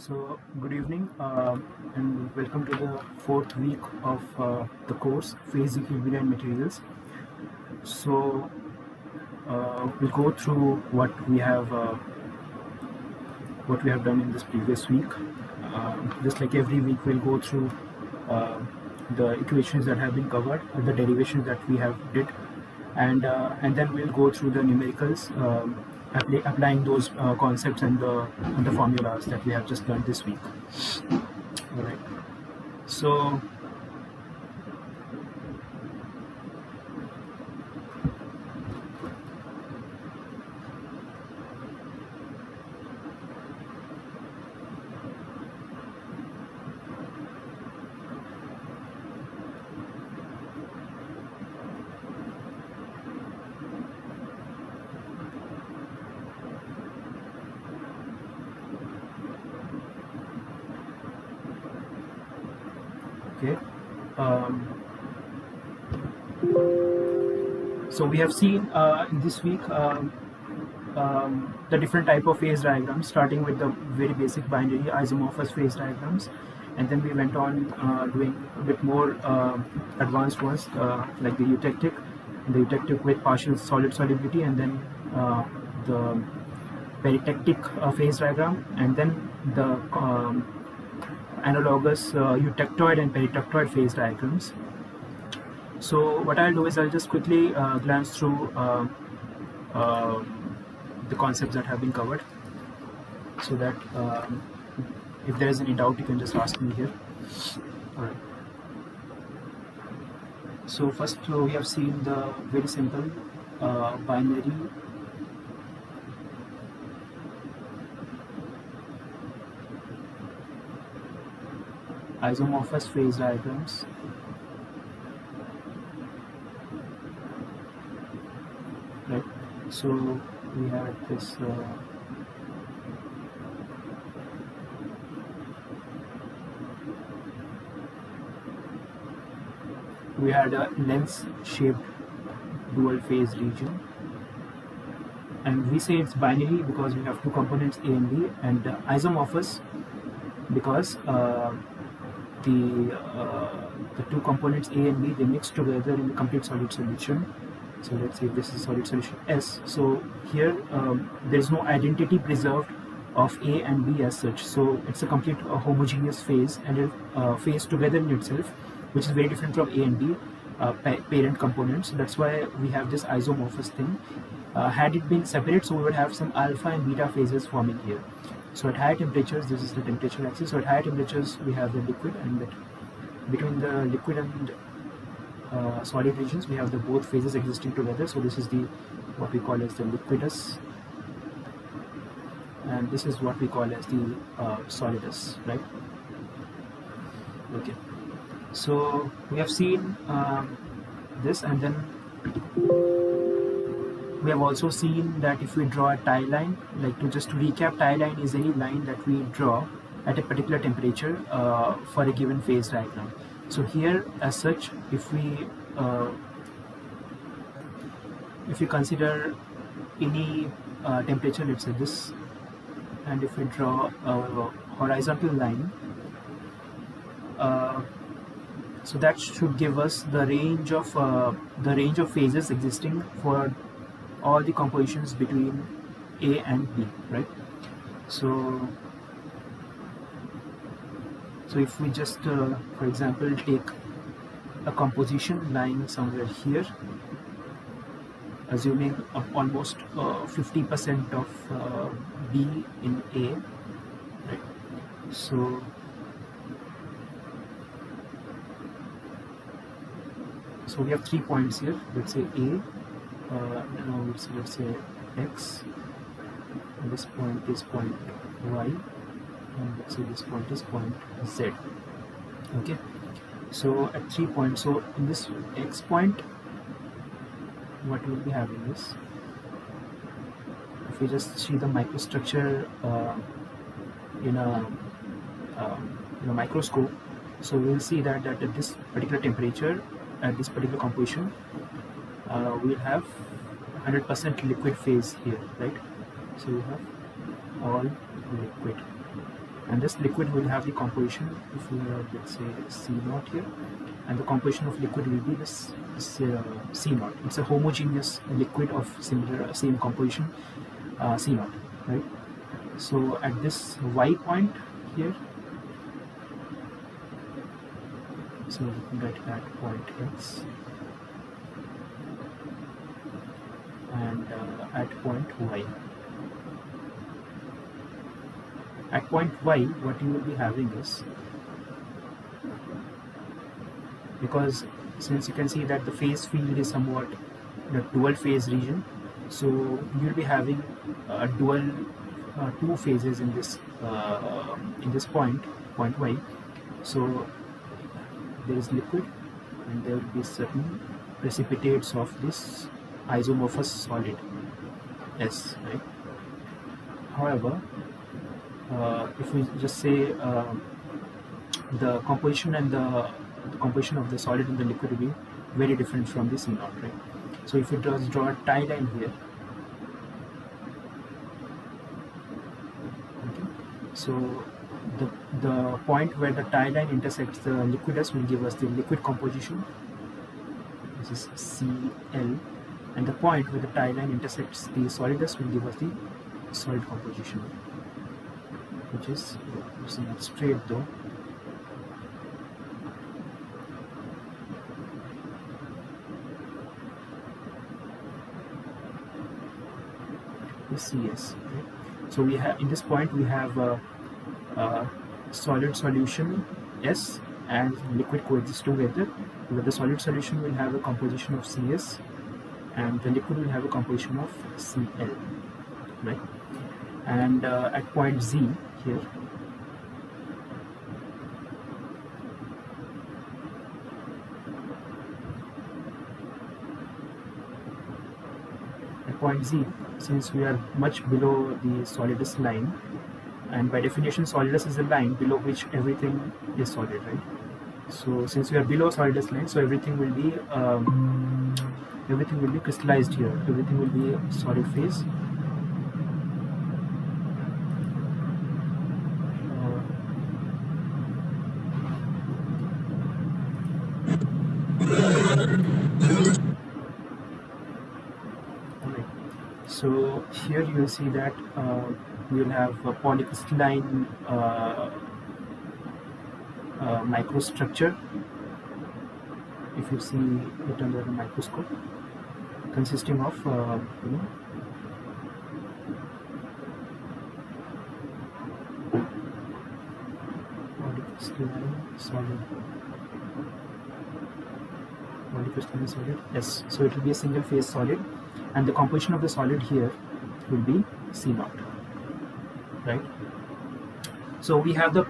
So, good evening and welcome to the fourth week of the course Phase Equilibria and Materials. So, we'll go through what we have done in this previous week. Just like every week, we'll go through the equations that have been covered, the derivations that we have did, and then we'll go through the numericals, applying those concepts and the formulas that we have just learned this week. All right. So okay. So we have seen in this week the different type of phase diagrams, starting with the very basic binary isomorphous phase diagrams, and then we went on doing a bit more advanced ones like the eutectic with partial solid solubility, and then the peritectic phase diagram, and then the analogous eutectoid and peritectoid phase diagrams. So what I'll do is I'll just quickly glance through the concepts that have been covered, so that if there is any doubt, you can just ask me here. All right. So first we have seen the very simple binary isomorphous phase diagrams. Right. So we had this we had a lens-shaped dual phase region, and we say it's binary because we have two components A and B, and isomorphous because the two components A and B, they mix together in a complete solid solution. So let's say this is solid solution S. So here there is no identity preserved of A and B as such. So it's a complete homogeneous phase, and a phase together in itself, which is very different from A and B parent components. That's why we have this isomorphous thing. Had it been separate, so we would have some alpha and beta phases forming here. So at higher temperatures, this is the temperature axis. So at higher temperatures, we have the liquid, and between the liquid and solid regions, we have the both phases existing together. So this is the what we call as the liquidus, and this is what we call as the solidus, right? Okay. So we have seen this, and then we have also seen that if we draw a tie line, like to recap, tie line is any line that we draw at a particular temperature for a given phase diagram. So here, as such, if we consider any temperature, let's say this, and if we draw a horizontal line, so that should give us the range of phases existing for all the compositions between A and B, right? So if we just, for example, take a composition lying somewhere here, assuming almost 50% of B in A, right? So we have 3 points here. Let's say A. Now let's say X. And this point is point Y, and let's say this point is point Z. Okay. So at 3 points. So in this X point, what we'll be having is, if we just see the microstructure in a microscope, so we'll see that at this particular temperature, at this particular composition, we'll have 100% liquid phase here, right? So we have all liquid. and this liquid will have the composition, if we have, let's say, C naught here, and the composition of liquid will be this C naught. It's a homogeneous liquid of same composition, C naught, right? So at this Y point here, so we can get at point X and at point Y. At point Y, what you will be having is, because since you can see that the phase field is somewhat the dual phase region, so you will be having dual two phases in this point Y. So there is liquid and there will be certain precipitates of this isomorphous solid S, right? However, if we just say the composition and the composition of the solid and the liquid will be very different from the C naught, right? So if you just draw a tie line here, okay, so the point where the tie line intersects the liquid S will give us the liquid composition, this is Cl, and the point where the tie line intersects the solid S will give us the solid composition, which is not straight though. Cs, right? So we have, in this point we have a solid solution S and liquid coexist together, where the solid solution will have a composition of Cs and the liquid will have a composition of Cl, right? And at point Z here, at point Z, since we are much below the solidus line, and by definition solidus is a line below which everything is solid, right? So since we are below solidus line, so everything will be crystallized here, everything will be a solid phase. So here you will see that we will have a polycrystalline microstructure, if you see it under the microscope, consisting of polycrystalline solid S. So it will be a single phase solid, and the composition of the solid here will be C naught, right? So we have the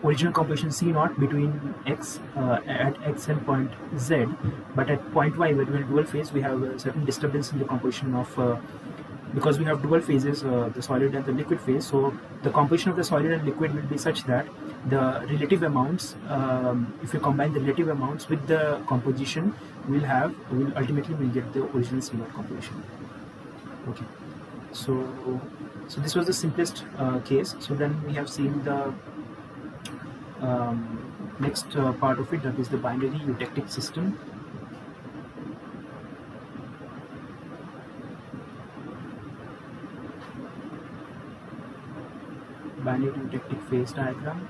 original composition C naught between X at X and point Z, but at point Y, where we are dual phase, we have a certain disturbance in the composition of because we have dual phases, the solid and the liquid phase. So the composition of the solid and liquid will be such that the relative amounts, if you combine the relative amounts with the composition, will ultimately get the original C naught composition. Okay, so this was the simplest case. So then we have seen the next part of it, that is the binary eutectic system. Binary eutectic phase diagram.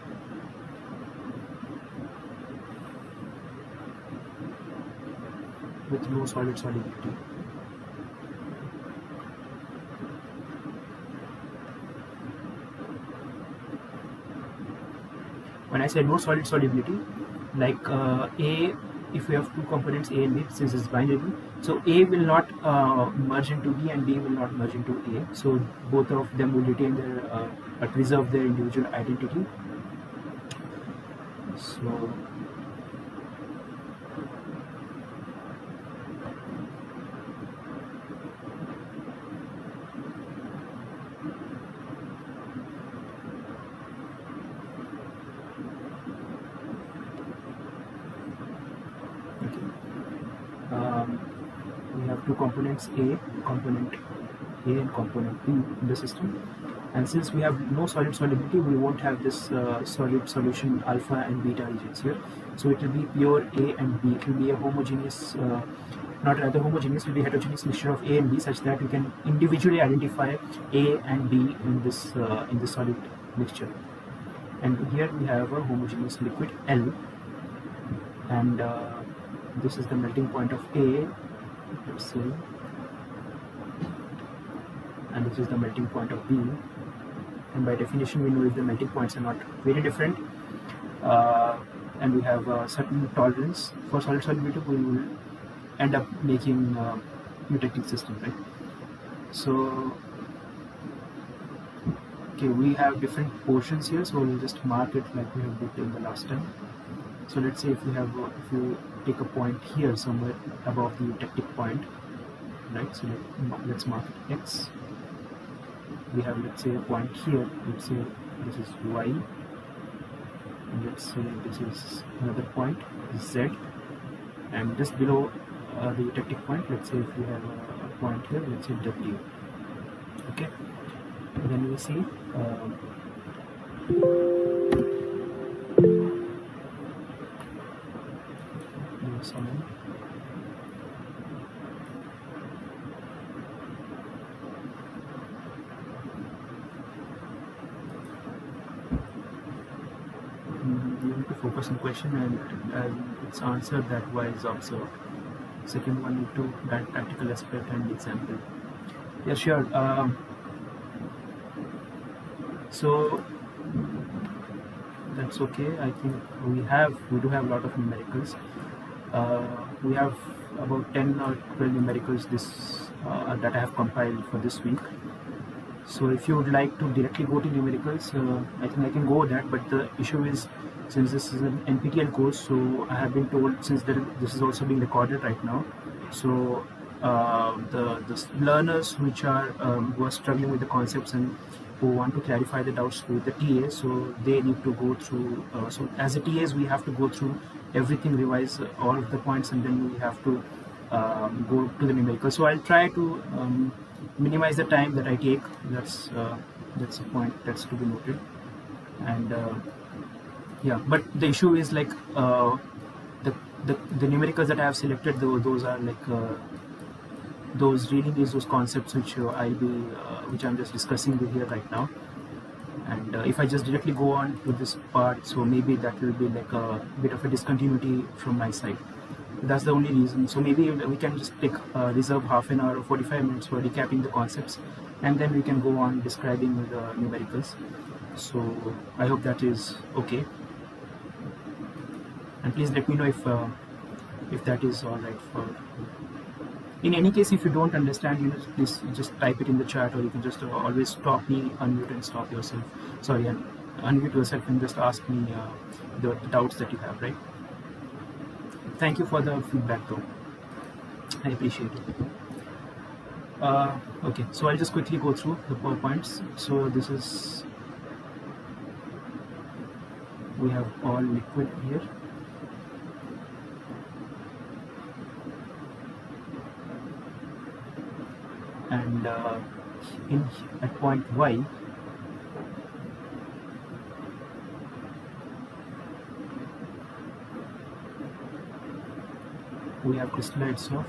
With no solid solubility. When I say no solid solubility, like A, if we have two components A and B, since it's binary, so A will not merge into B and B will not merge into A. So both of them will retain their preserve their individual identity. So we have two components A, component A and component B in the system. And since we have no solid solubility, we won't have this solid solution alpha and beta regions here. So it will be pure A and B. It will be a homogeneous, not rather homogeneous, it will be heterogeneous mixture of A and B, such that we can individually identify A and B in this solid mixture. And here we have a homogeneous liquid L, and this is the melting point of A, let's say, and this is the melting point of B. And by definition, we know if the melting points are not very different, and we have a certain tolerance for solid solubility, we will end up making eutectic system, right? So, okay, we have different portions here, so we'll just mark it like we have did in the last time. So let's say if you take a point here somewhere above the eutectic point, right? So let's mark it X. We have, let's say, a point here. Let's say this is Y, and let's say this is another point Z, and just below the eutectic point, let's say if we have a point here, let's say W. Okay, and then we see you need to focus on question and its answer that Y is observed. Second one, need to that practical aspect and example. Yeah, sure. So that's okay. I think we do have a lot of numericals. We have about 10 or 12 numericals that I have compiled for this week. So if you would like to directly go to numericals, I think I can go that. But the issue is, since this is an NPTEL course, so I have been told, since this is also being recorded right now, so the learners who are struggling with the concepts and who want to clarify the doubts with the TA, so they need to go through. So as a TAs, we have to go through everything, revise all of the points, and then we have to go to the numerical. So I'll try to minimize the time that I take. That's a point that's to be noted. And yeah, but the issue is like the numericals that I have selected, those are like those really is those concepts which which I'm just discussing with here right now. And if I just directly go on to this part, so maybe that will be like a bit of a discontinuity from my side. That's the only reason. So maybe we can just take reserve half an hour or 45 minutes for recapping the concepts, and then we can go on describing the numericals. So I hope that is okay. And please let me know if that is all right for. In any case, if you don't understand, please just type it in the chat, or you can just always stop me, unmute and stop yourself. Sorry, and unmute yourself and just ask me the doubts that you have, right? Thank you for the feedback, though. I appreciate it. Okay, so I'll just quickly go through the PowerPoints. So this is, we have all liquid here. And at point Y, we have crystallites of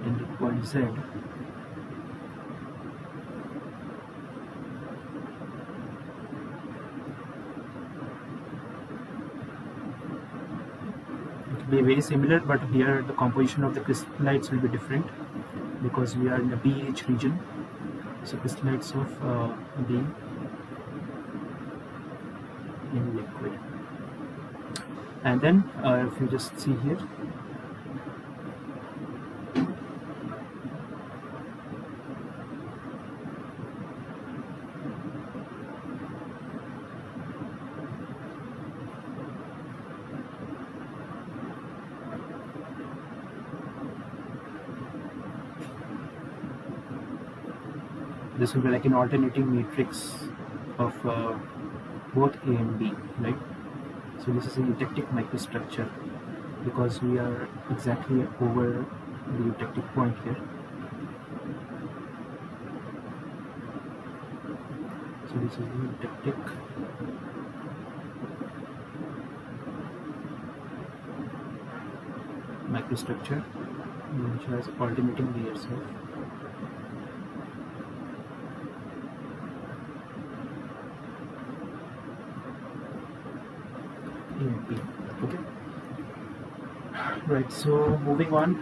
and at point Z, be very similar, but here the composition of the crystallites will be different because we are in the pH region. So crystallites of B in liquid. And then if you just see here, this will be like an alternating matrix of both A and B, right? So this is a eutectic microstructure because we are exactly over the eutectic point here. So this is the eutectic microstructure which has alternating layers of A and B. Okay. Right. So moving on,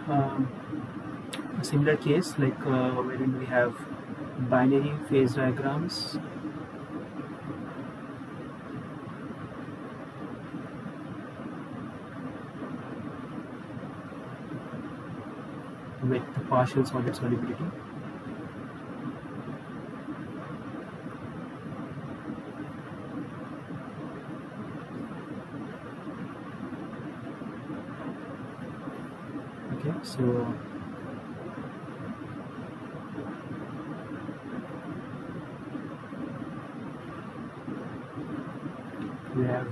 a similar case like wherein we have binary phase diagrams with the partial solid solubility. Okay, so we have,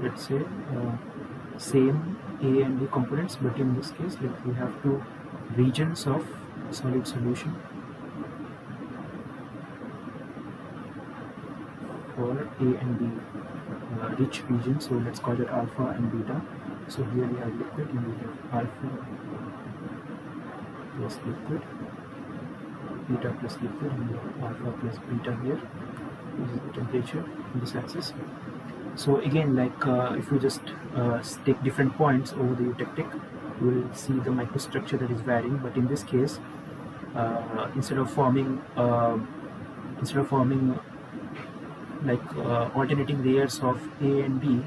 let's say, same A and B components, but in this case, like we have two regions of solid solution for A and B rich region. So let's call it alpha and beta. So here we have liquid and we have alpha plus liquid, beta plus liquid, and we have alpha plus beta here. This is the temperature in this axis. So again, like if we just take different points over the eutectic, we will see the microstructure that is varying. But in this case, instead of forming like alternating layers of A and B,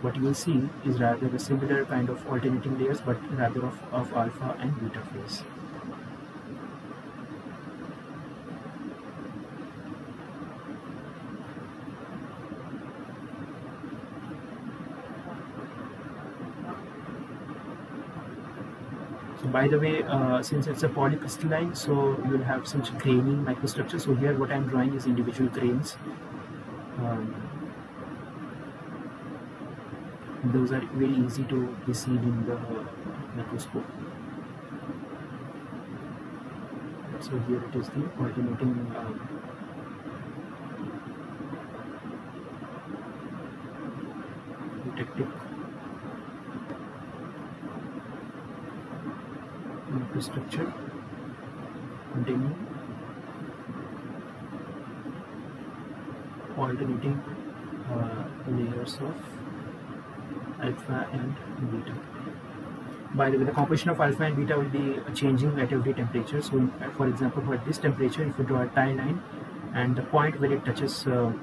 what you will see is rather a similar kind of alternating layers, but rather of alpha and beta phase. So by the way, since it's a polycrystalline, so you will have such graining microstructure. So here what I'm drawing is individual grains. Those are very easy to be seen in the microscope. So here it is the alternating eutectic microstructure containing alternating layers of alpha and beta. By the way, the composition of alpha and beta will be changing at every temperature. So for example, for this temperature, if you draw a tie line and the point where it touches the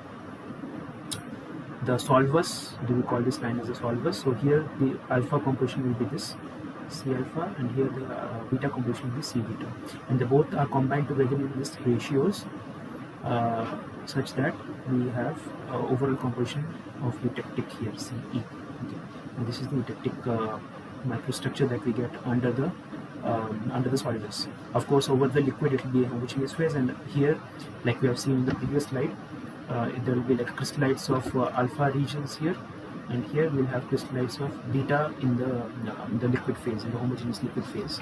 solvus, we call this line as a solvus. So here the alpha composition will be this C alpha, and here the beta composition will be C beta, and the both are combined together in these ratios such that we have overall composition of eutectic here, Ce. Okay. And this is the eutectic microstructure that we get under the solidus. Of course, over the liquid it will be a homogeneous phase, and here, like we have seen in the previous slide, there will be like crystallites of alpha regions here, and here we'll have crystallites of beta in the liquid phase, in the homogeneous liquid phase.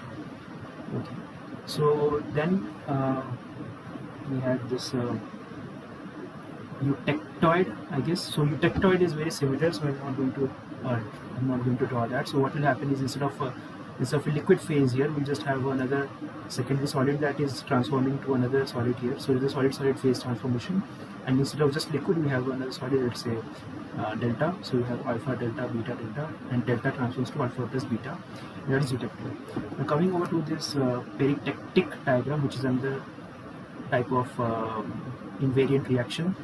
Okay. So then we have this eutectoid, I guess. So eutectoid is very similar, so I'm not going to draw that. So what will happen is instead of a liquid phase here, we'll just have another secondary solid that is transforming to another solid here. So it's a solid-solid phase transformation, and instead of just liquid, we have another solid, let's say delta. So we have alpha, delta, beta, delta, and delta transforms to alpha plus beta. And that is eutectoid. Now coming over to this peritectic diagram, which is another type of invariant reaction.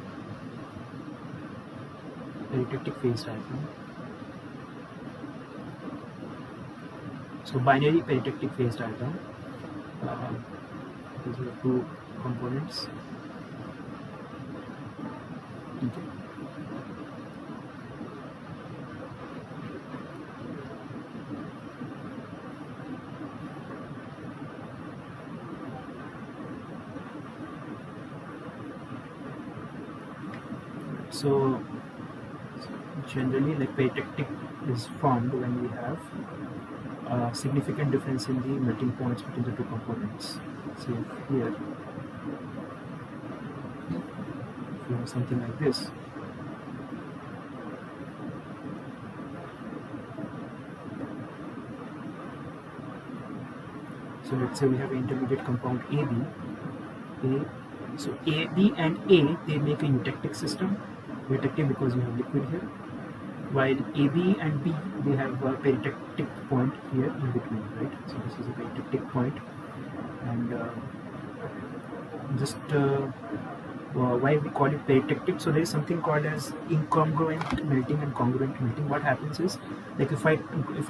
Peritectic phase diagram. So binary peritectic phase diagram. These are two components. Okay. So generally, like peritectic is formed when we have significant difference in the melting points between the two components. So here, if you have something like this, so let's say we have an intermediate compound AB. So AB and A, they make a eutectic system. Eutectic because you have liquid here. While AB and B, they have a peritectic point here in between, right? So this is a peritectic point, and why we call it peritectic. So there is something called as incongruent melting and congruent melting. What happens is, like if I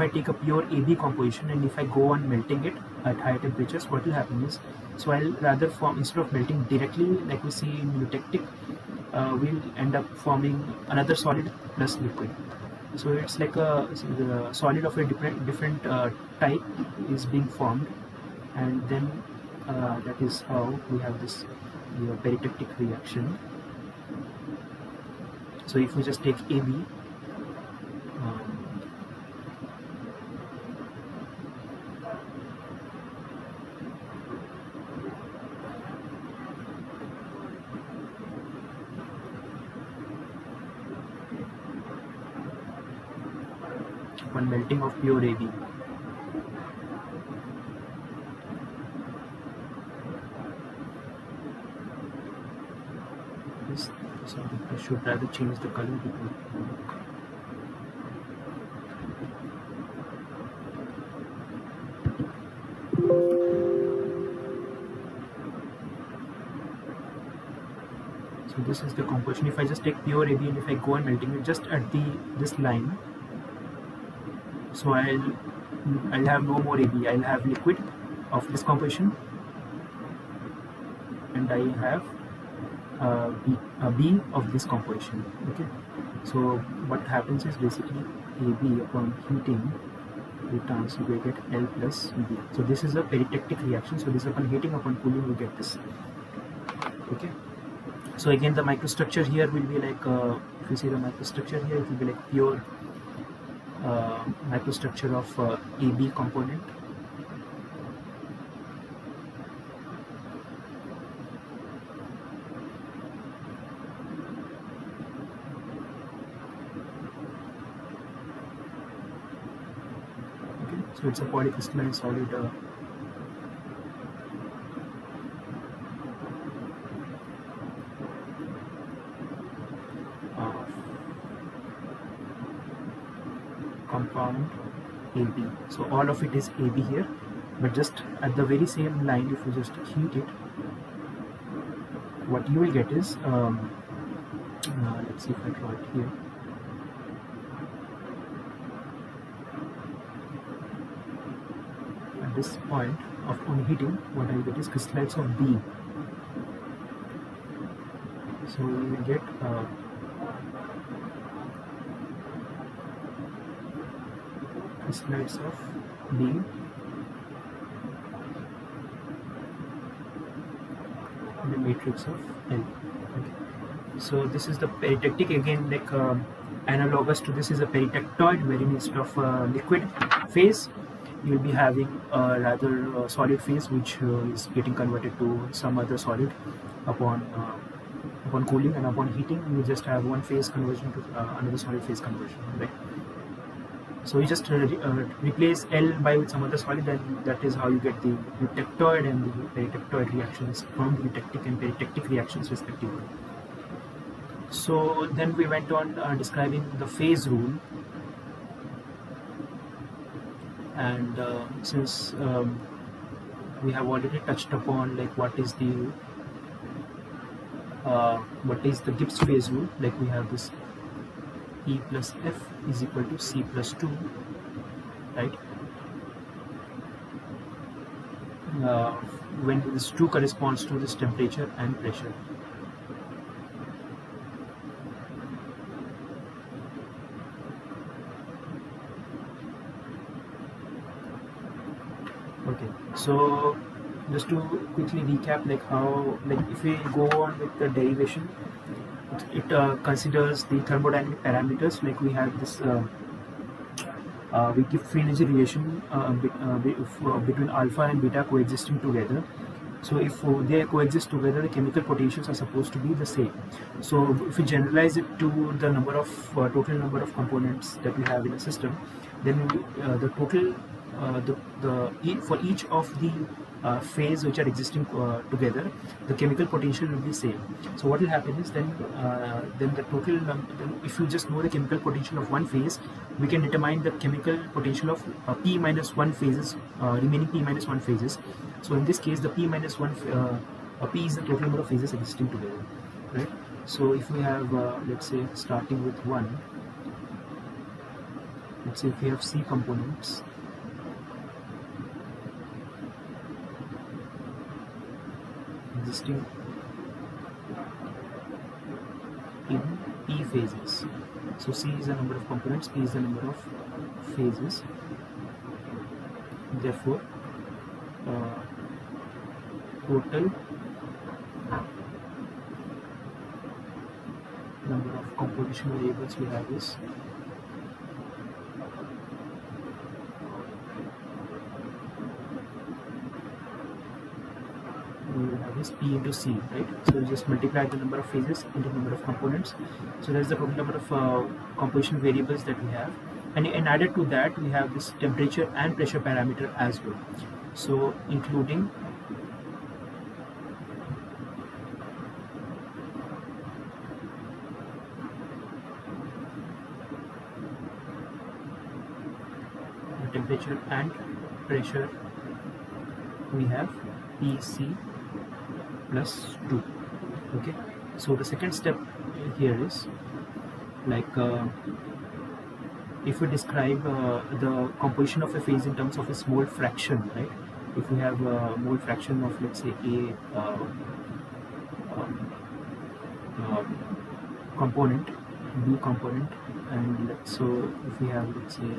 take a pure AB composition and if I go on melting it at higher temperatures, what will happen is, so I'll rather form, instead of melting directly like we see in eutectic, we'll end up forming another solid plus liquid. So it's like the solid of a different type is being formed, and then that is how we have this peritectic reaction. So if we just take AB, one melting of pure AB, so I should rather change the color because so this is the composition. If I just take pure AB and if I go on melting it just at this line, so I'll have no more AB. I'll have liquid of this composition, and I have B of this composition. Okay, so what happens is basically AB upon heating returns, we get L plus B. So this is a peritectic reaction. So this upon heating, upon cooling, we get this. Okay. So again, the microstructure here will be like, if you see the microstructure here, it will be like pure microstructure of AB component. Okay, so it's a polycrystalline solid. Compound AB. So all of it is AB here, but just at the very same line, if you just heat it, what you will get is, let's see if I draw it here. At this point of on heating, what I will get is crystallites of B. So we will get crystallites of B in the matrix of L. Okay. So this is the peritectic. Again, like analogous to this is a peritectoid, wherein instead of liquid phase, you will be having a rather solid phase, which is getting converted to some other solid upon cooling, and upon heating, you just have one phase conversion to another solid phase conversion, right? So you just replace L by with some other solid, and that is how you get the eutectoid and the peritectoid reactions from the eutectic and peritectic reactions respectively. So then we went on describing the phase rule, and since we have already touched upon like what is the Gibbs phase rule, like we have this E plus F is equal to C plus 2, right? When this 2 corresponds to this temperature and pressure. Okay, so just to quickly recap, like how, like if we go on with the derivation, it considers the thermodynamic parameters, like we have this we give free energy relation between alpha and beta coexisting together. So if they coexist together, the chemical potentials are supposed to be the same. So if we generalize it to the number of total number of components that we have in a system, then the total for each of the phase which are existing together, the chemical potential will be same. So what will happen is then the total if you just know the chemical potential of one phase, we can determine the chemical potential of p minus 1 phases, remaining p minus 1 phases. So in this case, the p minus 1 p is the total number of phases existing together, right? So if we have let's say starting with 1, let's say if we have C components, existing in P phases. So C is the number of components, P is the number of phases. Therefore, total number of composition variables we have is P into C, right? So we just multiply the number of phases into the number of components. So that's the total number of composition variables that we have, and added to that we have this temperature and pressure parameter as well. So including the temperature and pressure, we have PC plus 2. Okay, so the second step here is like if we describe the composition of a phase in terms of its mole fraction, right? If we have a mole fraction of, let's say, a component, B component, and so if we have, let's say,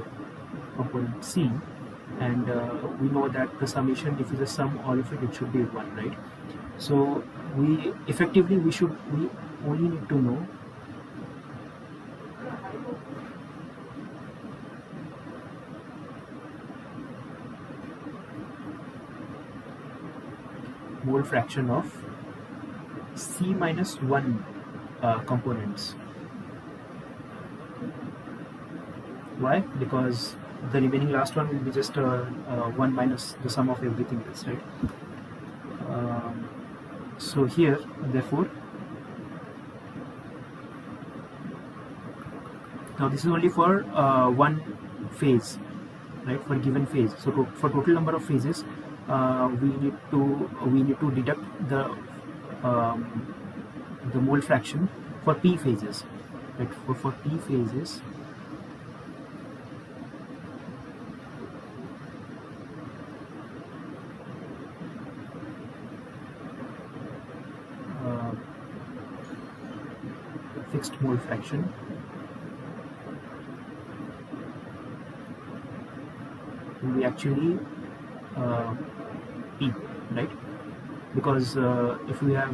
component C, and we know that the summation, if you just sum all of it, it should be 1, right? So we effectively we only need to know mole fraction of C minus 1 components. Why? Because the remaining last one will be just 1 minus the sum of everything else, right? So here, therefore, now this is only for one phase, right? For a given phase. So for total number of phases, we need to deduct the mole fraction for P phases, right? For P phases, fixed mole fraction will be actually P, right? Because if we have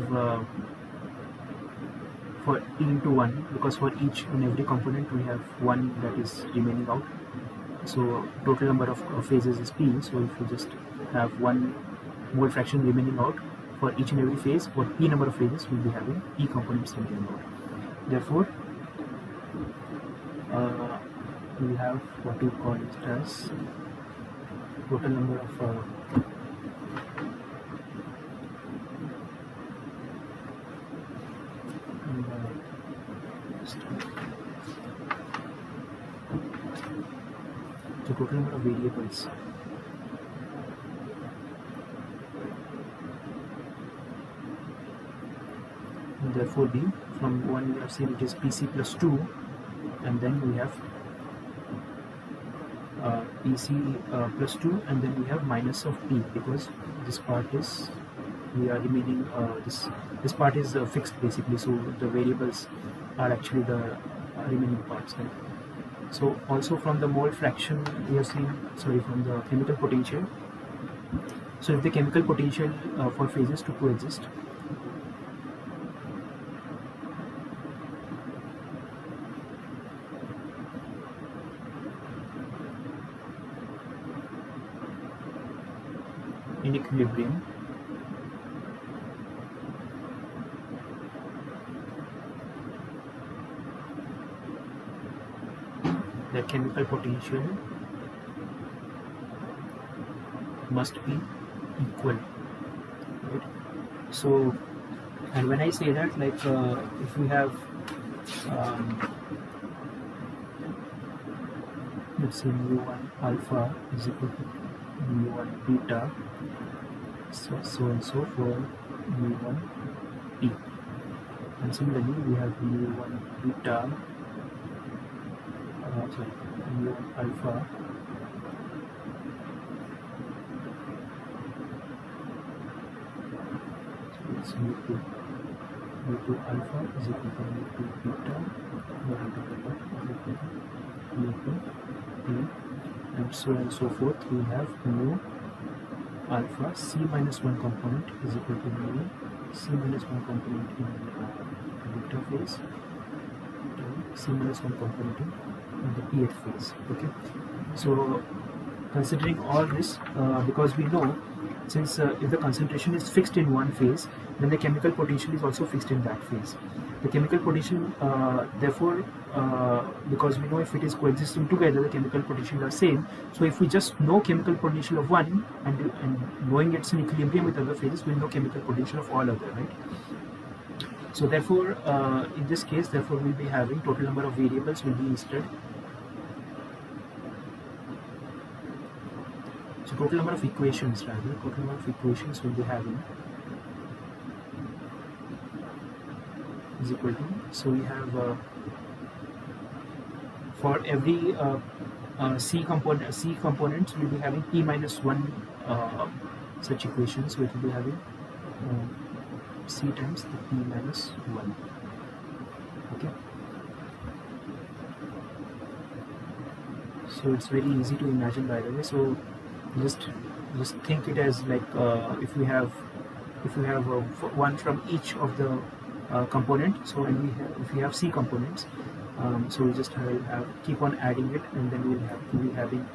for P into 1, because for each and every component we have 1 that is remaining out, so total number of phases is P. So if we just have 1 mole fraction remaining out for each and every phase, for P number of phases we'll be having P components remaining out. Therefore, we have what we call it as total number of the total number of variables and therefore be from 1 we have seen it is PC plus 2, and then we have PC plus 2, and then we have minus of P, because this part is we are remaining this part is fixed basically, so the variables are actually the remaining parts, right? So also from the mole fraction we have seen, sorry, from the chemical potential. So if the chemical potential for phases to coexist, in equilibrium, the chemical potential must be equal, right? So, and when I say that, like if we have let's say mu1 alpha is equal to mu1 beta, so and so for mu1 p, and similarly we have mu1 beta, mu1 alpha it's mu2 alpha is equal to mu2 beta, mu2 beta is equal to mu2 p, and so forth. We have mu alpha c minus 1 component is equal to mu c minus 1 component in beta phase, c minus 1 component in the pth phase. Okay, so considering all this, because we know, since if the concentration is fixed in one phase, then the chemical potential is also fixed in that phase. The chemical potential, therefore, because we know if it is coexisting together, the chemical potential are same. So if we just know chemical potential of one, and knowing it's in equilibrium with other phases, we know chemical potential of all other, right? So therefore, in this case, therefore we'll be having total number of variables will be instead. So total number of equations, rather, total number of equations will be having is equal to, so we have for every C components we'll be having p minus 1 such equations, so it will be having C times the p minus 1. Okay, so it's very easy to imagine, by the way. So just think it as like if we have one from each of the component. So when if we have C components, so we just have keep on adding it, and then we'll be having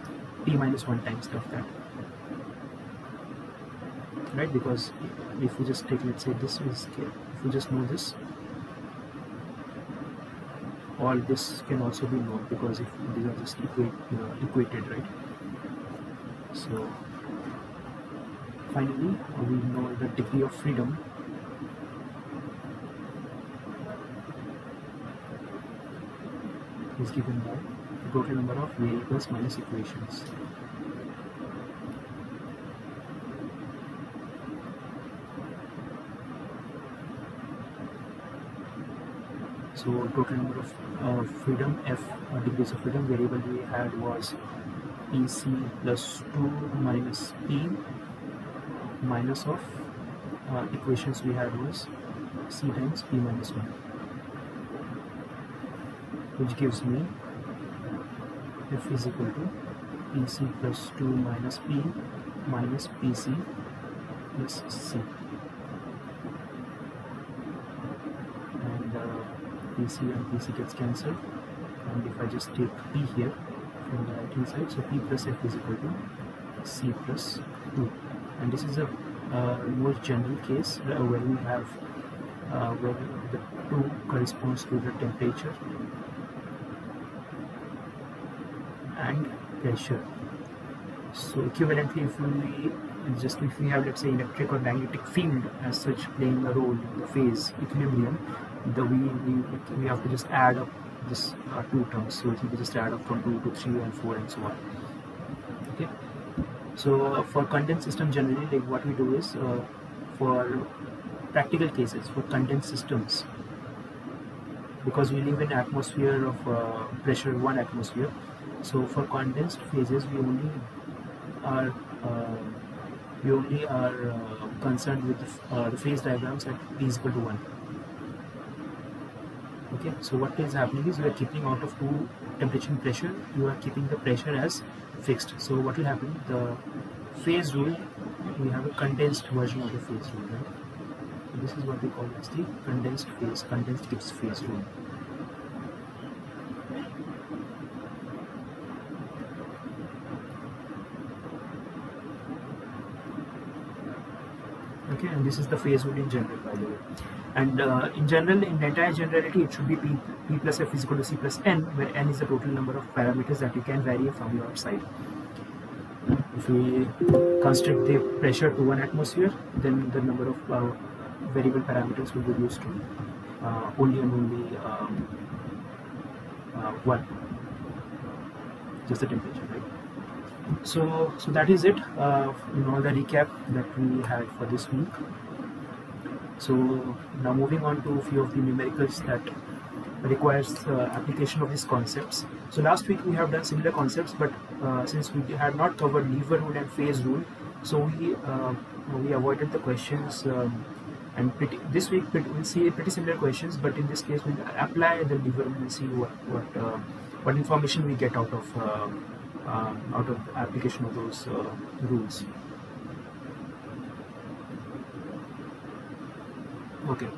p minus 1 times of that, right? Because if we just take, let's say this is, if we just know this, all this can also be known, because if these are just equated, right? So finally we know the degree of freedom is given by the total number of variables minus equations. So total number of freedom, f degrees of freedom variable we had was pc plus 2 minus p, minus of equations we had was c times p minus 1, which gives me f is equal to pc plus 2 minus p minus pc plus c, and pc and pc gets cancelled, and if I just take p here from the right hand side, so p plus f is equal to c plus 2, and this is a most general case where we have where the 2 corresponds to the temperature and pressure. So equivalently, if we have, let's say, electric or magnetic field as such playing a role in the phase equilibrium, we have to just add up this 2 terms, so it will just add up from 2 to 3 and 4 and so on. Okay, so for condensed system, generally, like what we do is for practical cases, for condensed systems, because we live in atmosphere of pressure 1 atmosphere, so for condensed phases we only are concerned with the phase diagrams at p is equal to 1. Okay, so what is happening is we are keeping out of 2 temperature and pressure, you are keeping the pressure as fixed. So what will happen, the phase rule, we have a condensed version of the phase rule, right? So this is what we call as the condensed Gibbs phase rule. Okay, and this is the phase rule in general, by the way. And in general, in the entire generality, it should be P plus F is equal to C plus N, where N is the total number of parameters that you can vary from your side. If we constrict the pressure to 1 atmosphere, then the number of variable parameters will be reduced to only and only 1, just the temperature, right? So that is it. All the recap that we had for this week. So now moving on to a few of the numericals that requires application of these concepts. So last week we have done similar concepts, but since we had not covered lever rule and phase rule, so we avoided the questions. And this week we'll see pretty similar questions, but in this case we'll apply the lever rule and see what information we get out of application of those rules. Okay.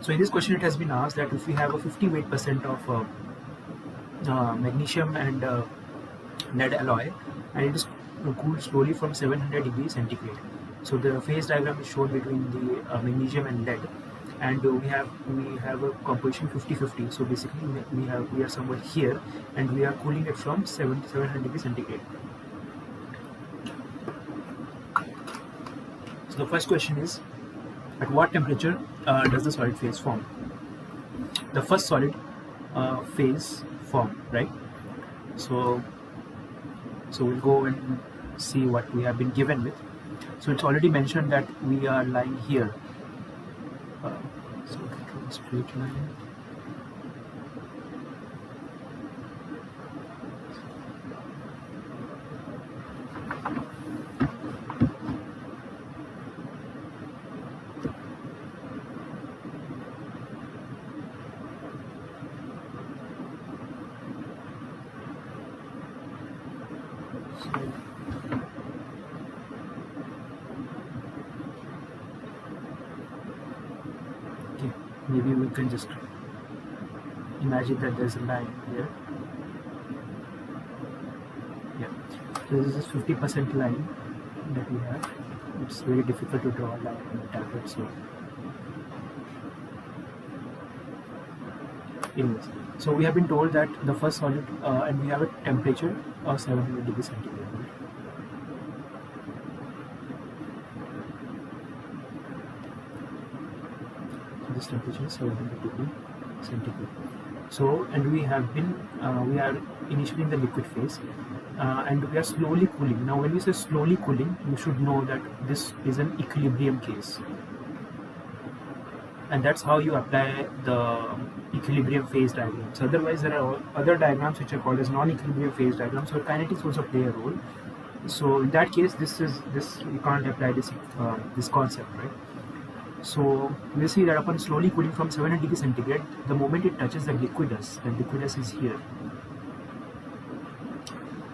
So in this question it has been asked that if we have a 58% of magnesium and lead alloy, and it is cooled slowly from 700 degrees centigrade. So the phase diagram is shown between the magnesium and lead, and we have a composition 50-50. So basically we are somewhere here, and we are cooling it from 700 degrees centigrade. So the first question is, at what temperature does the solid phase form? The first solid phase form, right? So we'll go and see what we have been given with. So it's already mentioned that we are lying here. So draw a straight line. Maybe we can just imagine that there's a line here. Yeah, so this is 50% line that we have. It's very difficult to draw a line on the tablet, so anyways. So we have been told that the first solid, and we have a temperature of 700 degrees centigrade. This temperature is 700 degrees centigrade. So, and we have been, we are initially in the liquid phase, and we are slowly cooling. Now, when we say slowly cooling, you should know that this is an equilibrium case, and that's how you apply the equilibrium phase diagrams. Otherwise, there are other diagrams which are called as non-equilibrium phase diagrams. So kinetics also play a role. So in that case, this you can't apply this concept, right? So we see that upon slowly cooling from 700 degrees centigrade, the moment it touches the liquidus is here.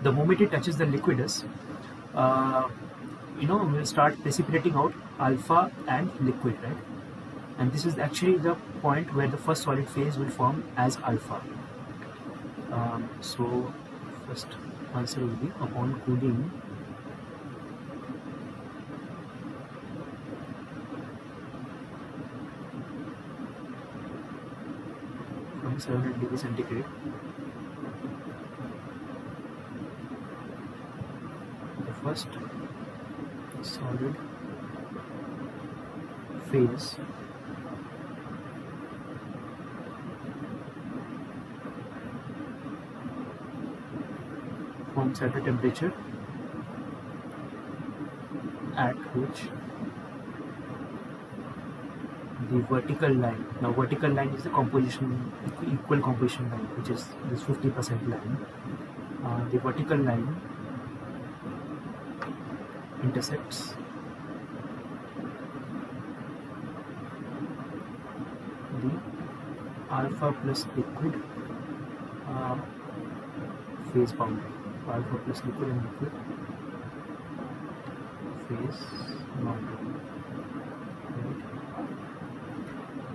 The moment it touches the liquidus, will start precipitating out alpha and liquid, right? And this is actually the point where the first solid phase will form as alpha. So first answer will be upon cooling from 700 degrees centigrade, the first solid phase forms at a temperature at which the vertical line, now vertical line is the composition, equal composition line, which is this 50% line. The vertical line intersects the alpha plus liquid phase boundary. Alpha plus liquid and liquid phase boundary, right?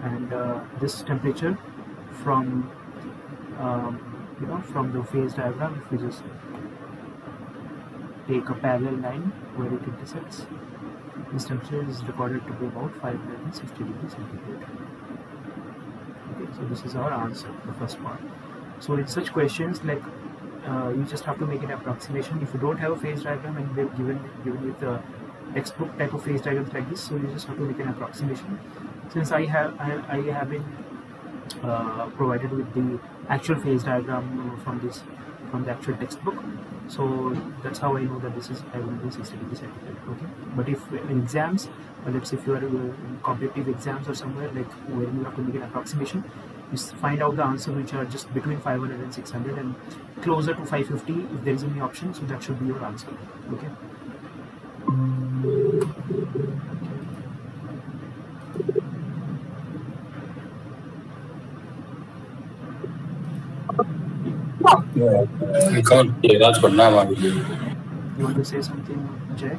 And this temperature from from the phase diagram, if we just take a parallel line where it intersects, This temperature is recorded to be about 560 degrees centigrade. Okay, so this is our answer, the first part. So in such questions, like you just have to make an approximation. If you don't have a phase diagram and they've given with a textbook type of phase diagrams like this, so you just have to make an approximation. Since I have been provided with the actual phase diagram from the actual textbook, so that's how I know that this is 560 degrees centigrade. Okay, but if in exams, let's say if you are in competitive exams or somewhere like where you have to make an approximation, you find out the answer which are just between 500 and 600 and closer to 550 if there is any option, so that should be your answer. Okay. I can't hear. That's what now. You want to say something, Jay?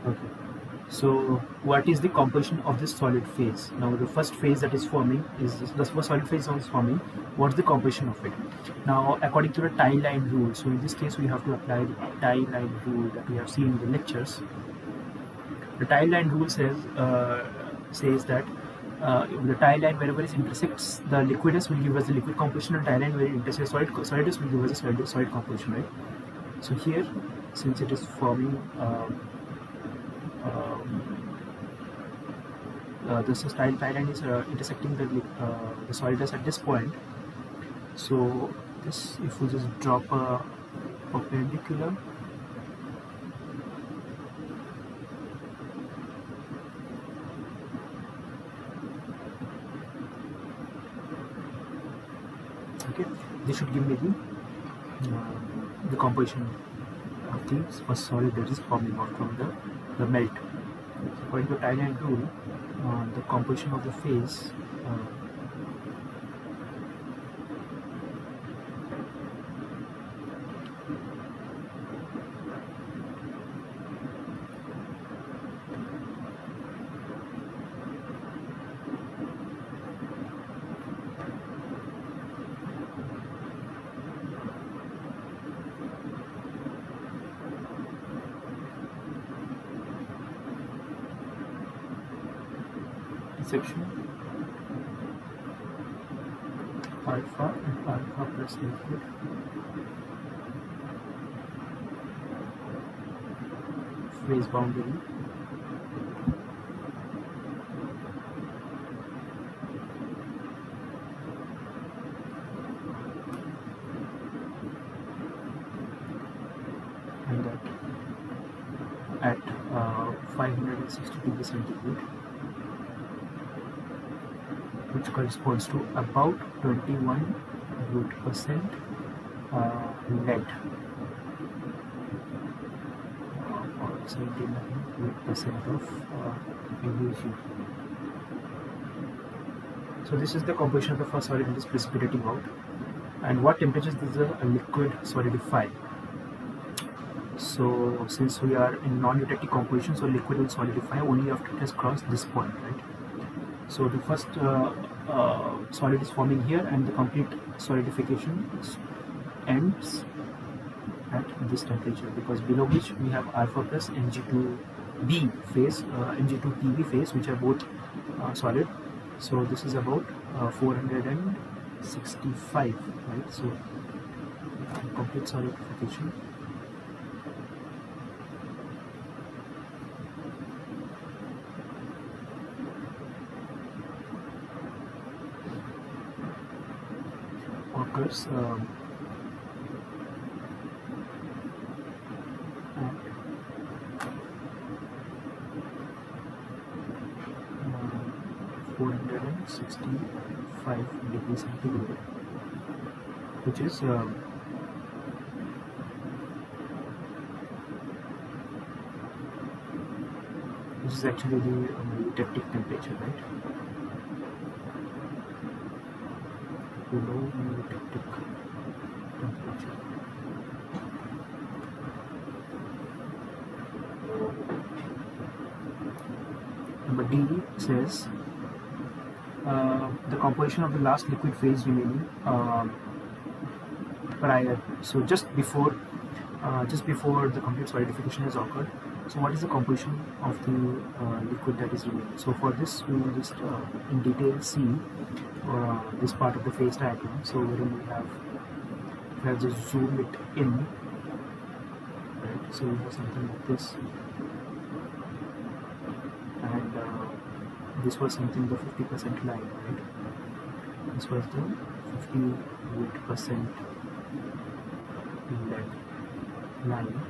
Okay. So what is the composition of this solid phase? Now the first phase that is forming is the first solid phase is forming. What's the composition of it? Now according to the tie line rule, so in this case we have to apply the tie line rule that we have seen in the lectures. The tie line rule says that the tie line wherever it intersects the liquidus will give us the liquid composition, and tie line where it intersects solidus will give us the solid composition, right? So here, since it is forming this tie line is intersecting the solidus at this point. So this, if we just drop a perpendicular, okay, this should give me the composition of the first solid that is forming out from the melt. According to tie line rule, the composition of the phase section alpha and alpha plus liquid phase boundary and that at 560 degrees centigrade, which corresponds to about 21 root% lead or 79% of Ag. So this is the composition of the first solid that is precipitating out, and what temperatures does a liquid solidify. So since we are in non-eutectic composition, so liquid will solidify only after it has crossed this point, right? So the first solid is forming here, and the complete solidification ends at this temperature, because below which we have alpha plus Mg2b phase, Mg2Pb phase, which are both solid. So this is about 465, right? So complete solidification. Occurs at 465 degrees centigrade, which is actually the eutectic temperature, right? Below eutectic temperature. number D says the composition of the last liquid phase remaining prior, so just before the complete solidification has occurred. So what is the composition of the liquid that is remaining? So for this we will just in detail see this part of the phase diagram. So wherein we have just zoom it in, right? So we have something like this, and this was something the 50% line, right? This was the 58% lead line,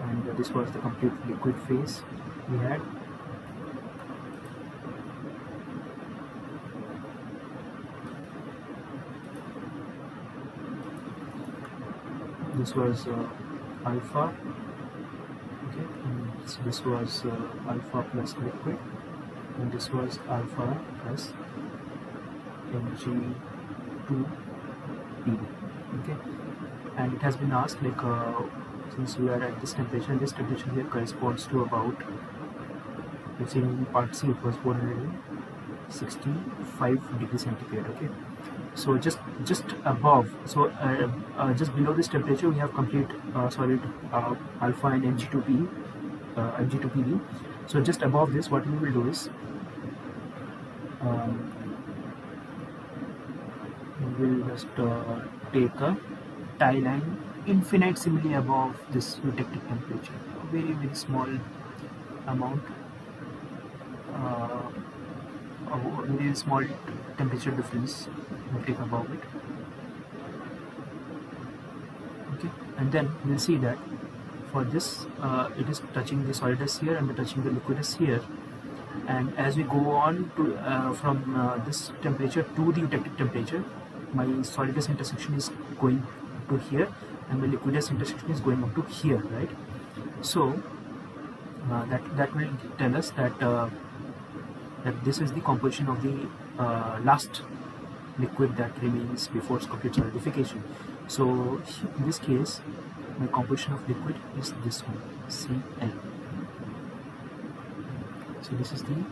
and this was the complete liquid phase we had. This was alpha, okay, and so this was alpha plus liquid, and this was alpha plus Mg2 Pb, okay. And it has been asked, like since we are at this temperature here corresponds to about, let's say in part C it was 465 degrees centigrade, okay. So just above, so just below this temperature we have complete solid alpha and Mg2Pb. So just above this, what we will do is we will just take a tie line infinitesimally above this eutectic temperature, a very small amount, a very small temperature difference we'll take above it, okay. And then we'll see that for this it is touching the solidus here and touching the liquidus here, and as we go on to from this temperature to the eutectic temperature, my solidus intersection is going to here and my liquidus intersection is going up to here, right? So that will tell us that that this is the composition of the last liquid that remains before its complete solidification. So in this case, my composition of liquid is this one, Cl. So this is the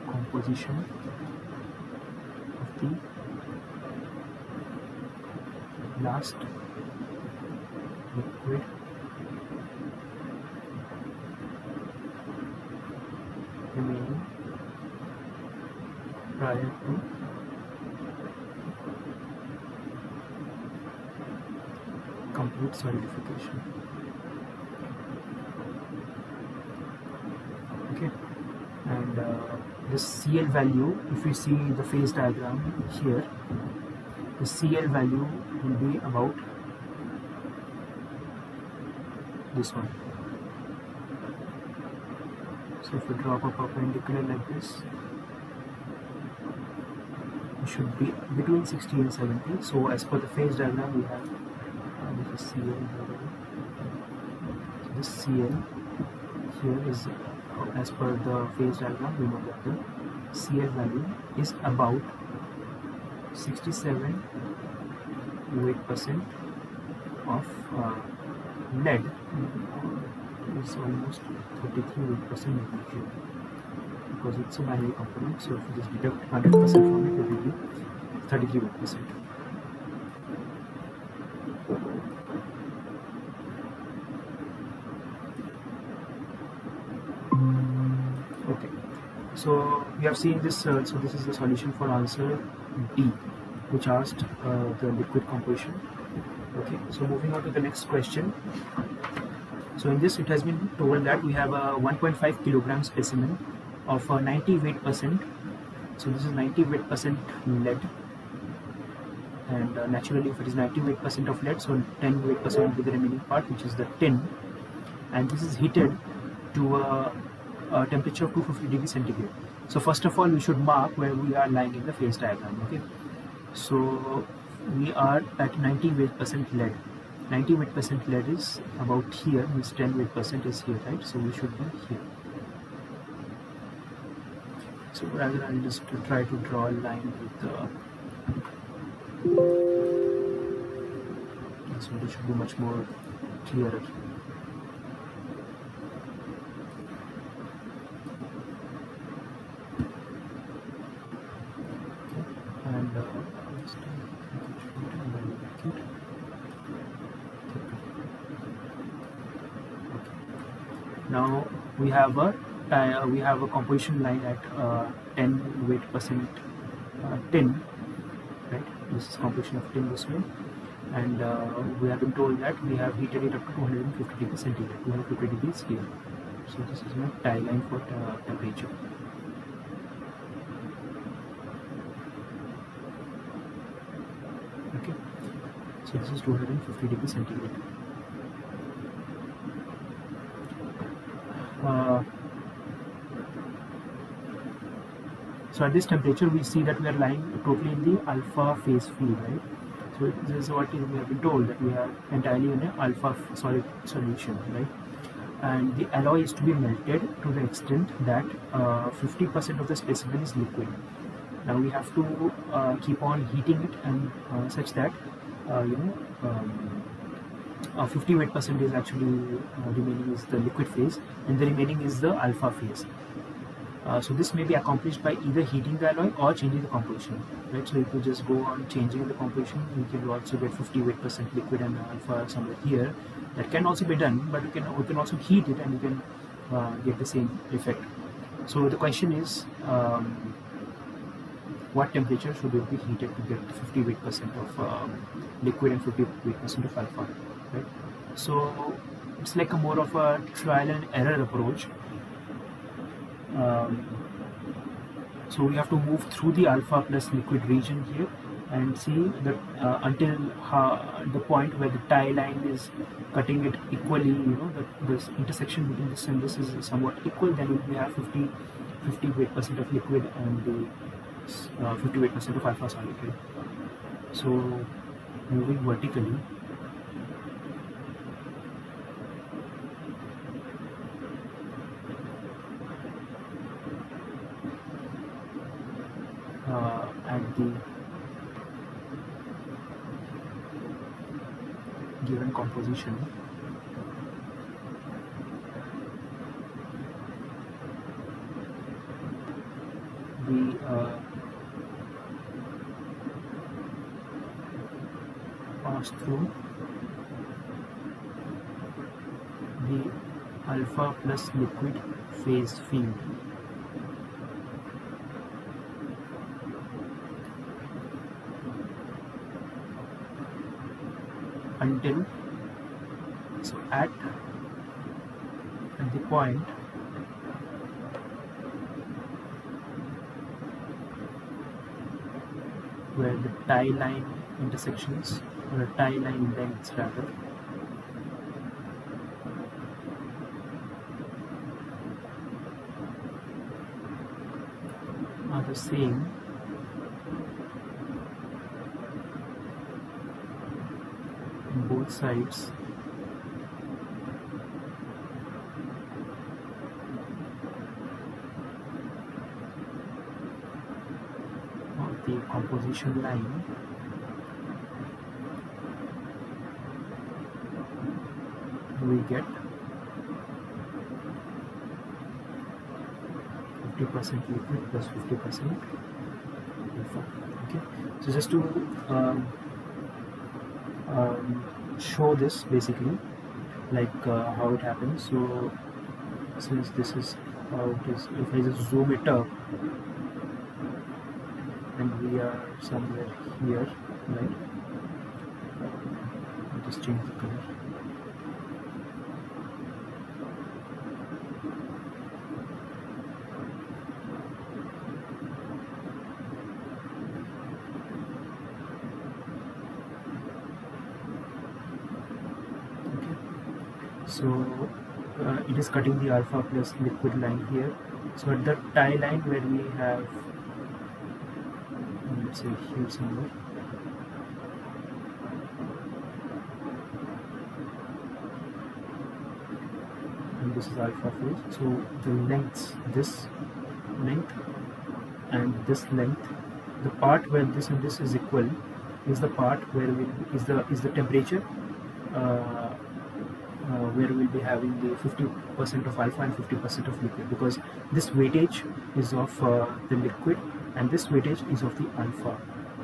composition of the last liquid remaining prior to complete solidification, okay. And this Cl value, if you see the phase diagram here, the Cl value will be about this one. So if we draw a perpendicular like this, it should be between 60 and 70. So as per the phase diagram, we have this is Cl. So this Cl here is, as per the phase diagram, we know that the Cl value is about 67 to 8% of lead, is almost 33% magnesium, because it's a binary component. So if you just deduct 100% from it, it will be 33%. Okay, so we have seen this. So this is the solution for answer D, which asked the liquid composition. Okay, so moving on to the next question. So in this, it has been told that we have a 1.5 kilogram specimen of 90 weight%. So this is 90 weight% lead, and naturally, if it is 90 weight% of lead, so 10 weight% will be the remaining part, which is the tin, and this is heated to a temperature of 250 degrees centigrade. So first of all, we should mark where we are lying in the phase diagram. Okay, so we are at 90 weight% lead. 90 weight% lead is about here, means 10 weight% is here, right? So we should be here. So rather, I'll just try to draw a line with so it should be much more clearer. Now we have a composition line at 10 weight percent tin, right? This is composition of tin this way, and we have been told that we have heated it up to 250 degrees centigrade, 250 degrees here. So this is my tie line for temperature. Okay, so this is 250 degrees centigrade. So at this temperature, we see that we are lying totally in the alpha phase field, right? So this is what we have been told, that we are entirely in an alpha solid solution, right? And the alloy is to be melted to the extent that 50% of the specimen is liquid. Now we have to keep on heating it and such that 58% is actually remaining is the liquid phase, and the remaining is the alpha phase. So this may be accomplished by either heating the alloy or changing the composition, right? So if you just go on changing the composition, you can also get 58% liquid and alpha somewhere here. That can also be done, but we can also heat it and you can get the same effect. So the question is, what temperature should it be heated to get 58% of liquid and 58% of alpha, right? So it's like a more of a trial and error approach. So we have to move through the alpha plus liquid region here and see that until the point where the tie line is cutting it equally, this intersection between this and this is somewhat equal, then we have 58% of liquid and the 58% of alpha solid. So moving vertically, at the given composition, we pass through the alpha plus liquid phase field. Until, so at the point where the tie line intersections, or the tie line lengths rather, are the same on both sides of the composition line, we get 50% liquid plus 50% alpha. Okay, so just to show this basically, like how it happens. So since this is how it is, if I just zoom it up and we are somewhere here, right? I'll just change the color. So it is cutting the alpha plus liquid line here. So at the tie line where we have, let's say here somewhere, and this is alpha phase. So the lengths, this length and this length, the part where this and this is equal is the part where is the temperature where we'll be having the 50% of alpha and 50% of liquid, because this weightage is of the liquid and this weightage is of the alpha.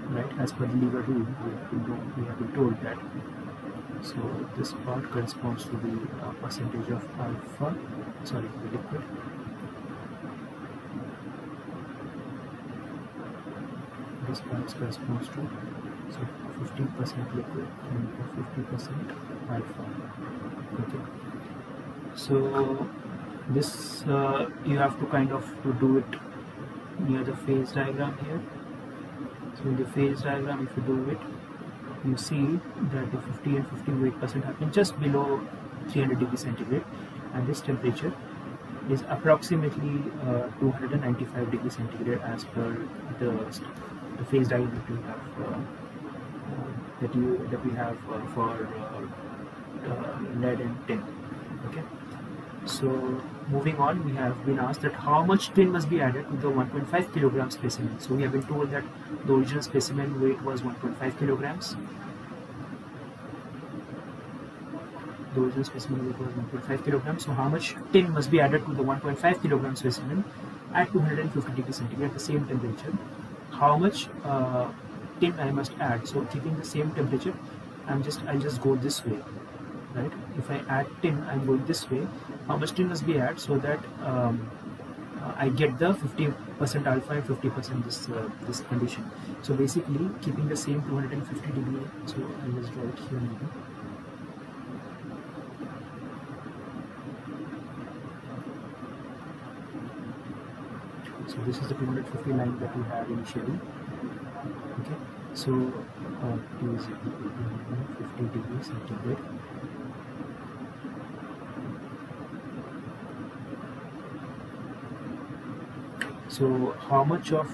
right? As per the lever rule, we have been told that. So this part corresponds to the percentage of alpha, sorry, the liquid. This part corresponds to, so 15% liquid and 50% alpha. Okay. So this you have to kind of do it near the phase diagram here. So in the phase diagram, if you do it, you see that the 50 and 58% happen just below 300 degrees centigrade, and this temperature is approximately 295 degrees centigrade as per the phase diagram that we have that we have for lead and tin. Okay. So moving on, we have been asked that how much tin must be added to the 1.5 kilogram specimen. So we have been told that the original specimen weight was 1.5 kilograms. The original specimen weight was 1.5 kilograms. So how much tin must be added to the 1.5 kilogram specimen at 250 degrees centigrade at the same temperature? How much tin I must add? So keeping the same temperature, I'll just go this way. Right? If I add tin, I'm going this way. How much tin must be added so that I get the 50% alpha and 50% this condition. So basically, keeping the same 250 degree. So I'll just draw it here maybe. So this is the 250 line that we had initially. Okay. So T is equal to 250 degrees centigrade. So how much of,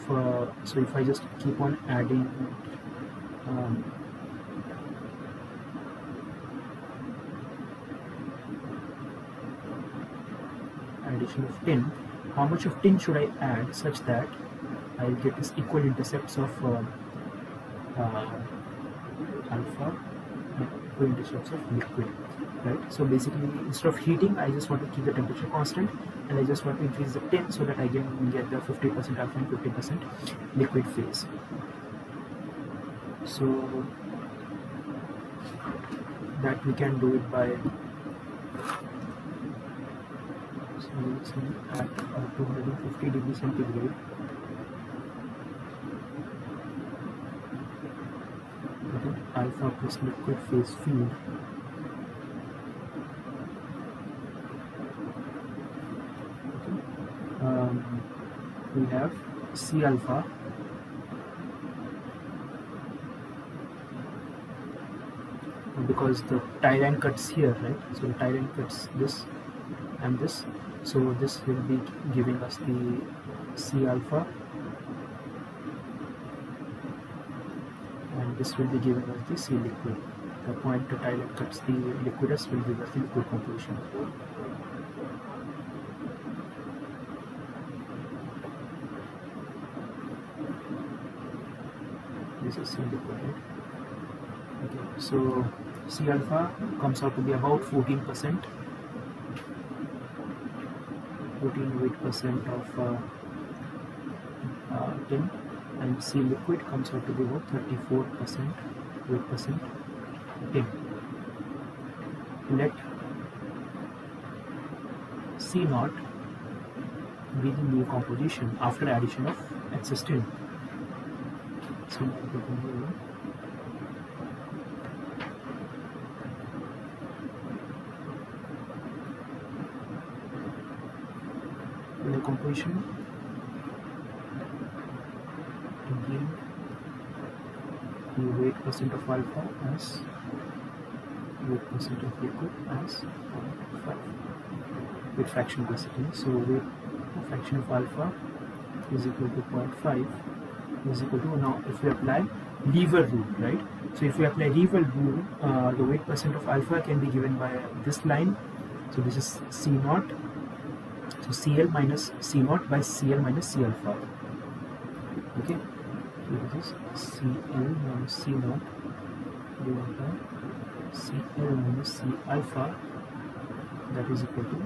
so if I just keep on adding addition of tin, how much of tin should I add such that I'll get this equal intercepts of alpha and equal intercepts of liquid, right? So basically, instead of heating, I just want to keep the temperature constant, and I just want to increase the tin so that I can get the 50% alpha and 50% liquid phase. So that we can do it by, so let's see, at 250 degrees centigrade. Alpha plus liquid phase field. Okay. We have C alpha because the tie line cuts here, right? So the tie line cuts this and this. So this will be giving us the C alpha. And this will be giving us the C liquid. The point the tie line cuts the liquidus will give us the liquid composition. This is C liquid, right? Okay, so C alpha comes out to be about 14%. 14.8% of tin, and C liquid comes out to be about 34% 8% tin. Let C naught be the new composition after addition of excess tin. So the composition again the weight percent of alpha as weight percent of liquid as 0.5 with fraction density. So weight fraction of alpha is equal to 0.5 is equal to, now if we apply lever rule, right? So if we apply lever rule, the weight percent of alpha can be given by this line. So this is C naught. So Cl minus C naught by Cl minus C alpha. Okay. So this is Cl minus C naught divided by Cl minus C alpha, that is equal to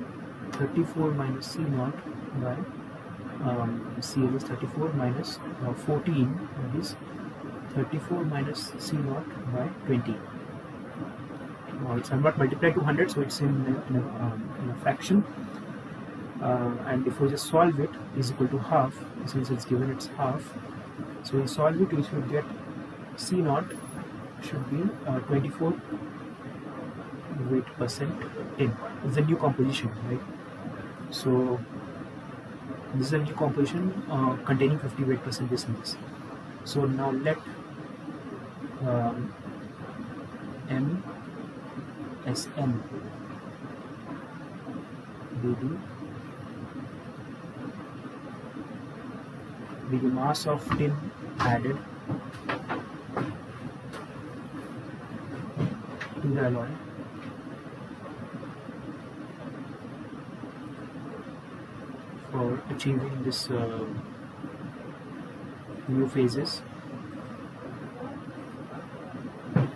34 minus C naught by Cl is 34 minus 14, that is 34 minus C naught by 20. Now it's not multiplied to 100, so it's in a fraction. And if we just solve it, is equal to half, since it's given it's half. So we solve it, we should get C naught should be 24 weight percent tin. It's a new composition, right? So this is a new composition containing 50 weight percent this and this. So now let MSN be the mass of tin added to the alloy for achieving this new phases in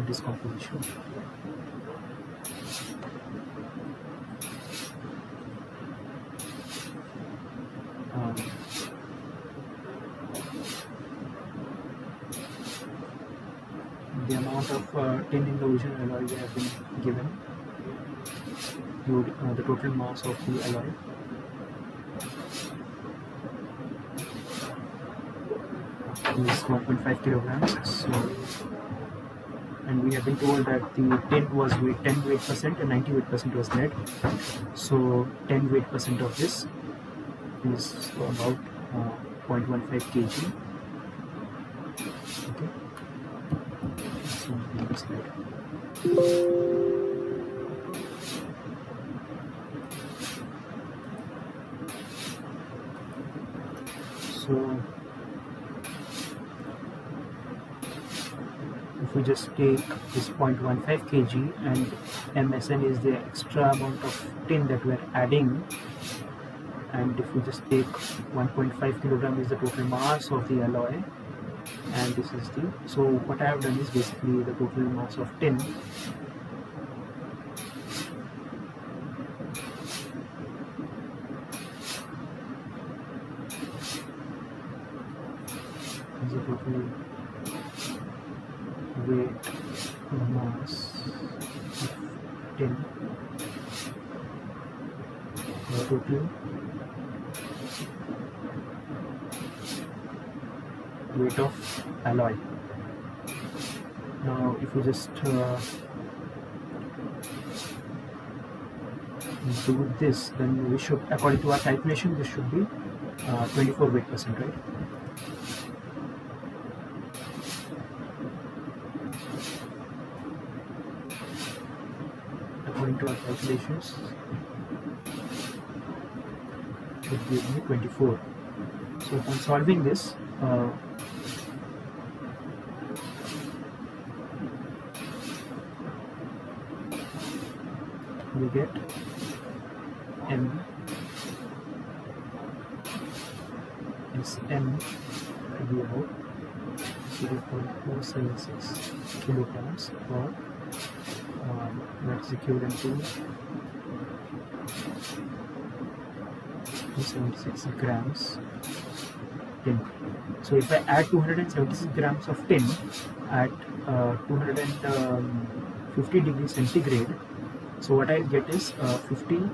this composition. The amount of tin in the original alloy we have been given, the total mass of the alloy, is 1.5 kilograms. So, and we have been told that the tin was 10 weight percent and 90 weight percent was lead. So 10 weight percent of this is about 0.15 kg. Okay. So next slide. So if we just take this 0.15 kg and MSN is the extra amount of tin that we are adding, and if we just take 1.5 kilogram is the total mass of the alloy, and this is the, so what I have done is basically the total mass of tin is the total weight mass of tin, the total weight of alloy. Now if we just do this, then we should, according to our calculation, this should be 24 weight percent, right? According to our calculations, it should give me 24. So upon solving this, we get M SN to be about 0.476 kilograms, or that's equivalent to 276 grams tin. So if I add 276 grams of tin at 250 degrees centigrade, so what I'll get is 50%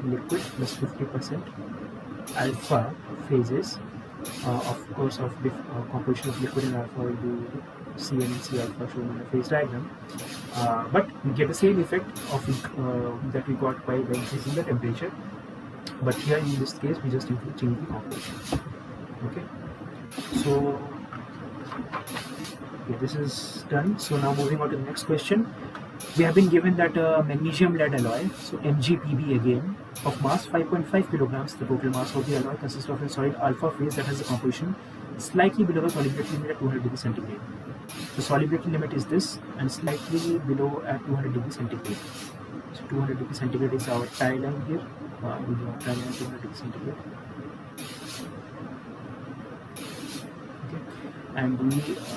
liquid plus 50% alpha phases. Of course, of composition of liquid and alpha will be Cn and C alpha shown in the phase diagram. But we get the same effect of that we got by increasing the temperature. But here in this case, we just need to change the composition. Okay. So this is done. So now moving on to the next question. We have been given that magnesium lead alloy, so MgPb again, of mass 5.5 kilograms. The total mass of the alloy consists of a solid alpha phase that has a composition slightly below the solubility limit at 200 degrees centigrade. The solubility limit is this, and slightly below at 200 degrees centigrade. So 200 degrees centigrade is our tie line here. We have tie line at 200 degrees centigrade. And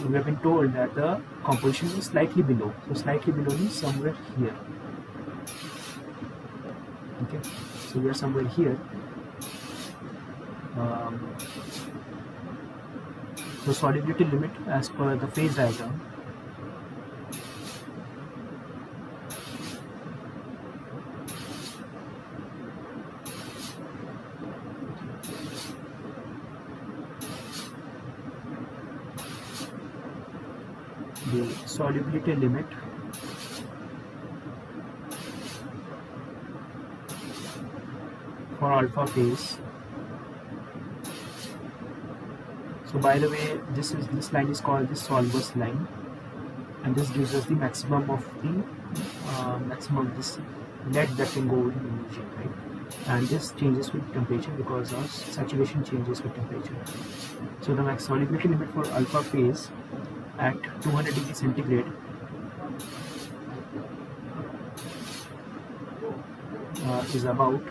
we have been told that the composition is slightly below. So slightly below means somewhere here. Okay, so we are somewhere here. So solubility limit as per the phase diagram. The solubility limit for alpha phase. So by the way, this line is called the solver's line, and this gives us the maximum of this lead that can go in the region, right? And this changes with temperature because our saturation changes with temperature. So the max solubility limit for alpha phase at 200 degrees centigrade is about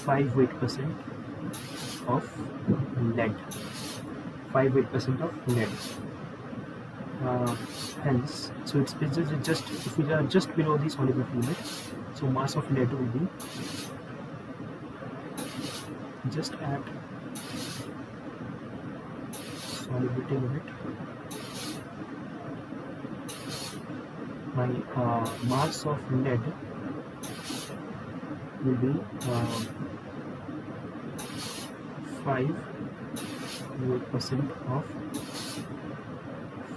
5-8% of lead. 5-8% of lead. Hence, so it's just if we are just below the solubility limit, so mass of lead will be just at solubility limit. My mass of lead will be 5% of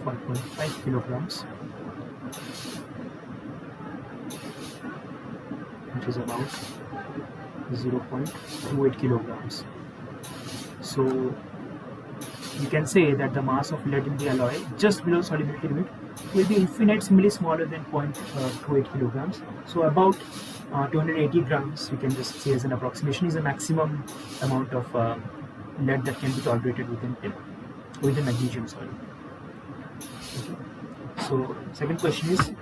5.5 kilograms, which is about 0.28 kilograms. So you can say that the mass of lead in the alloy just below solubility limit will be infinitely smaller than 0.28 kilograms. So about 280 grams, we can just say as an approximation, is the maximum amount of lead that can be tolerated within magnesium soil. Okay. So second question is,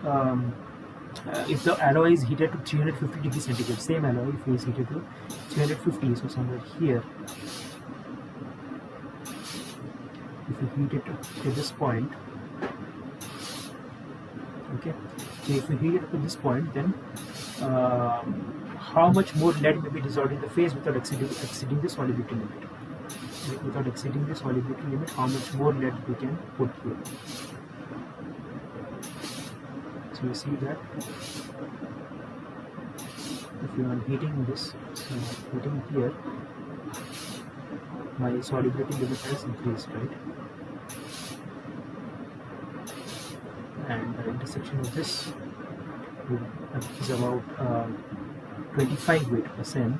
if the alloy is heated to 350 degrees centigrade, same alloy if it is heated to 350, so somewhere here, if we heat it to this point, okay, so if we heat it to this point, then how much more lead may be dissolved in the phase without exceeding the solubility limit? Without exceeding the solubility limit, how much more lead we can put here? So you see that if you are heating this, heating here, my solubility limit has increased, right? And the intersection of this is about 25%.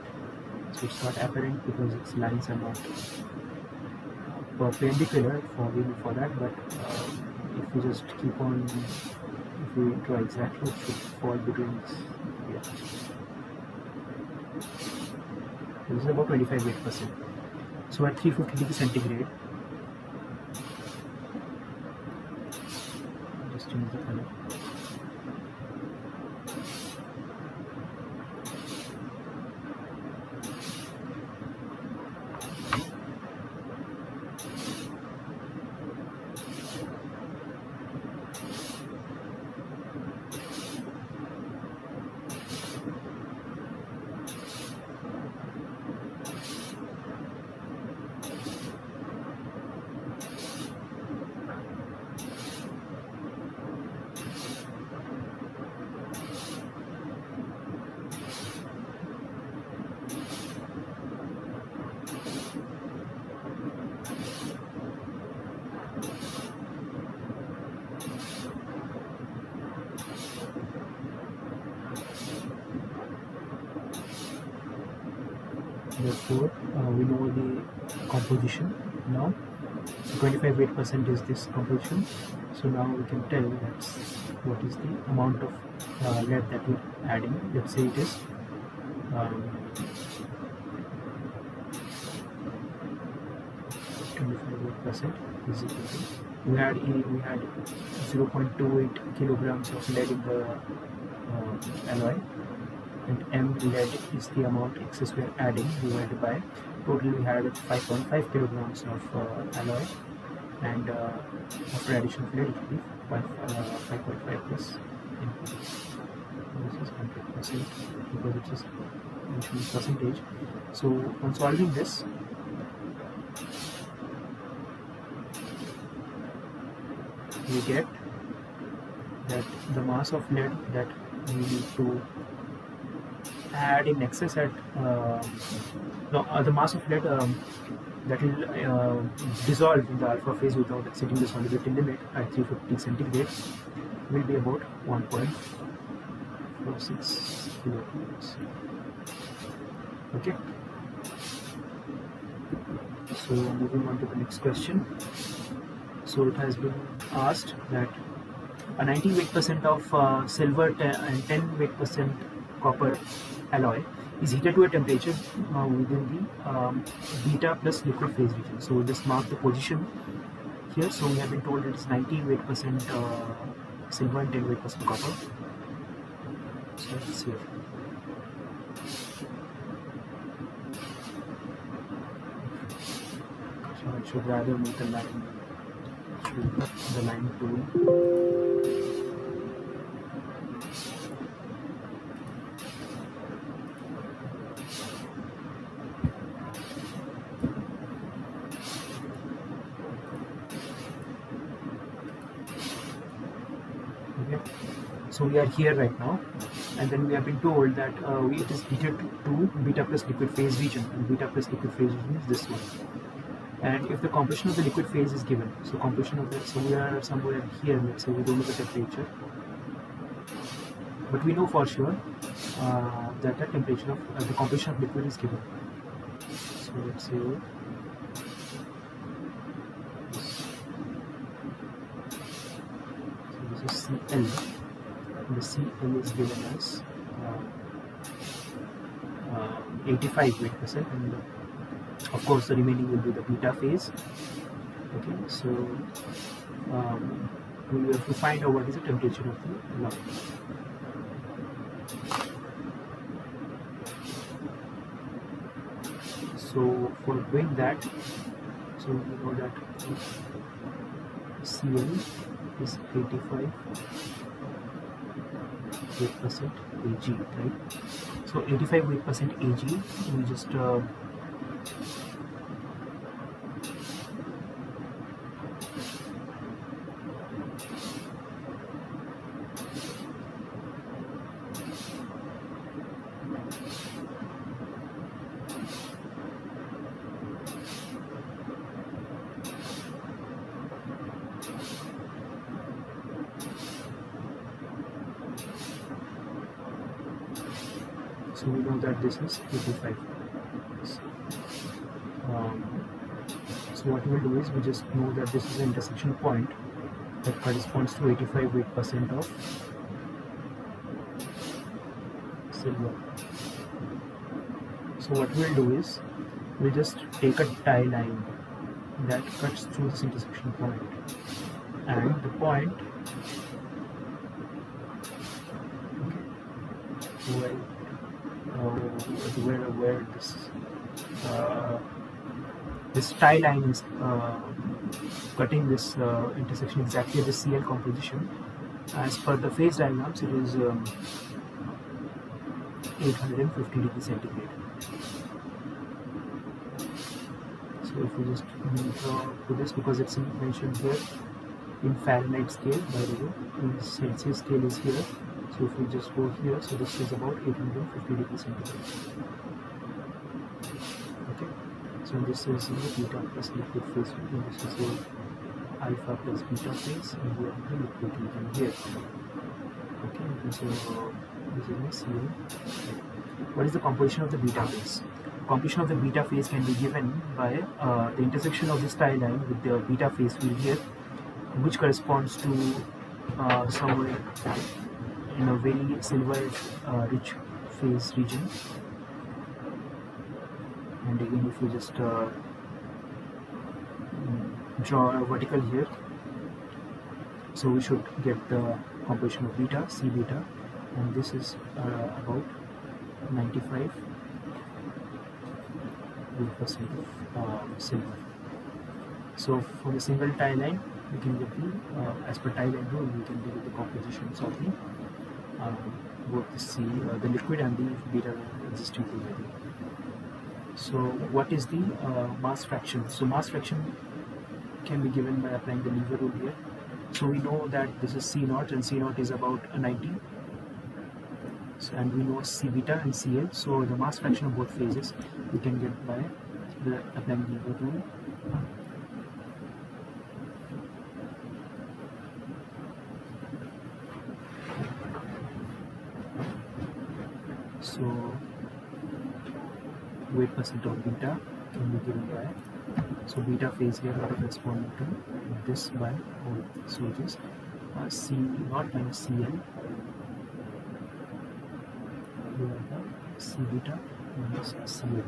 So it's not apparent because its lines are not perpendicular for that, but if we just keep on, if we draw exactly, it should fall between this here. This is about 25%. So at 350 degrees centigrade, just change the color. Therefore, we know the composition now. So 25-8% is this composition. So now we can tell that's what is the amount of lead that we're adding. Let's say it is 25-8% is equal to, we had 0.28 kilograms of lead in the alloy, and M lead is the amount excess we are adding divided by total we had 5.5 kilograms of alloy, and after addition of lead it will be 5.5 plus input. This is 100. because it is mentioned percentage. So on solving this, we get that the mass of lead that we need to add in excess at the mass of lead that will dissolve in the alpha phase without exceeding the solubility limit at 350 centigrade will be about 1.46 kilograms. Okay. So moving on to the next question. So it has been asked that a 90 weight percent of silver and 10 weight percent copper alloy is heated to a temperature within the beta plus liquid phase region. So just mark the position here. So we have been told it is 90 weight percent silver and 10 weight percent copper. So it's here. So I should rather make a line. The line tool. Okay. So we are here right now, and then we have been told that it is heated to beta plus liquid phase region, and beta plus liquid phase region is this one. And if the composition of the liquid phase is given, so composition of the, so we are somewhere here, let's say we don't know the temperature, but we know for sure that the temperature of the composition of liquid is given. So let's say this is Cl, and the Cl is given as 85 weight percent, and of course the remaining will be the beta phase. Okay, so we have to find out what is the temperature of the alloy. So for doing that, so we know that Cl is 85 weight percent Ag, right? So 85 weight percent Ag, we just so we know that this is 85. So what we will do is we just know that this is the intersection point that corresponds to 85 weight percent of silver. So what we will do is we just take a tie line that cuts through this intersection point, and the point where this tie line is cutting this intersection exactly at the Cl composition. As per the phase diagrams, it is 850 degrees centigrade. So if we just do this, because it's mentioned here in Fahrenheit scale, by the way, in Celsius scale is here. So if we just go here, so this is about 850 degrees centigrade. Okay, so this is the beta plus liquid phase, and this is the alpha plus beta phase, and we have the liquid region here. Okay, so this is my Cl. What is the composition of the beta phase? Composition of the beta phase can be given by the intersection of this tie line with the beta phase field here, which corresponds to somewhere in a very silver rich phase region. And again, if we just draw a vertical here, so we should get the composition of beta, C beta, and this is about 95% of silver. So for the single tie line, we can get the as per tie line rule, we can get the compositions of the both the liquid and the beta existing together. So what is the mass fraction? So mass fraction can be given by applying the lever rule here. So we know that this is C0 and C0 is about 90. So, and we know C beta and Cl. So the mass fraction of both phases we can get by applying the lever rule. So weight percent of beta can be given by, so beta phase here will correspond to this by whole, so it is C0 minus Cl divided by C beta minus Cl.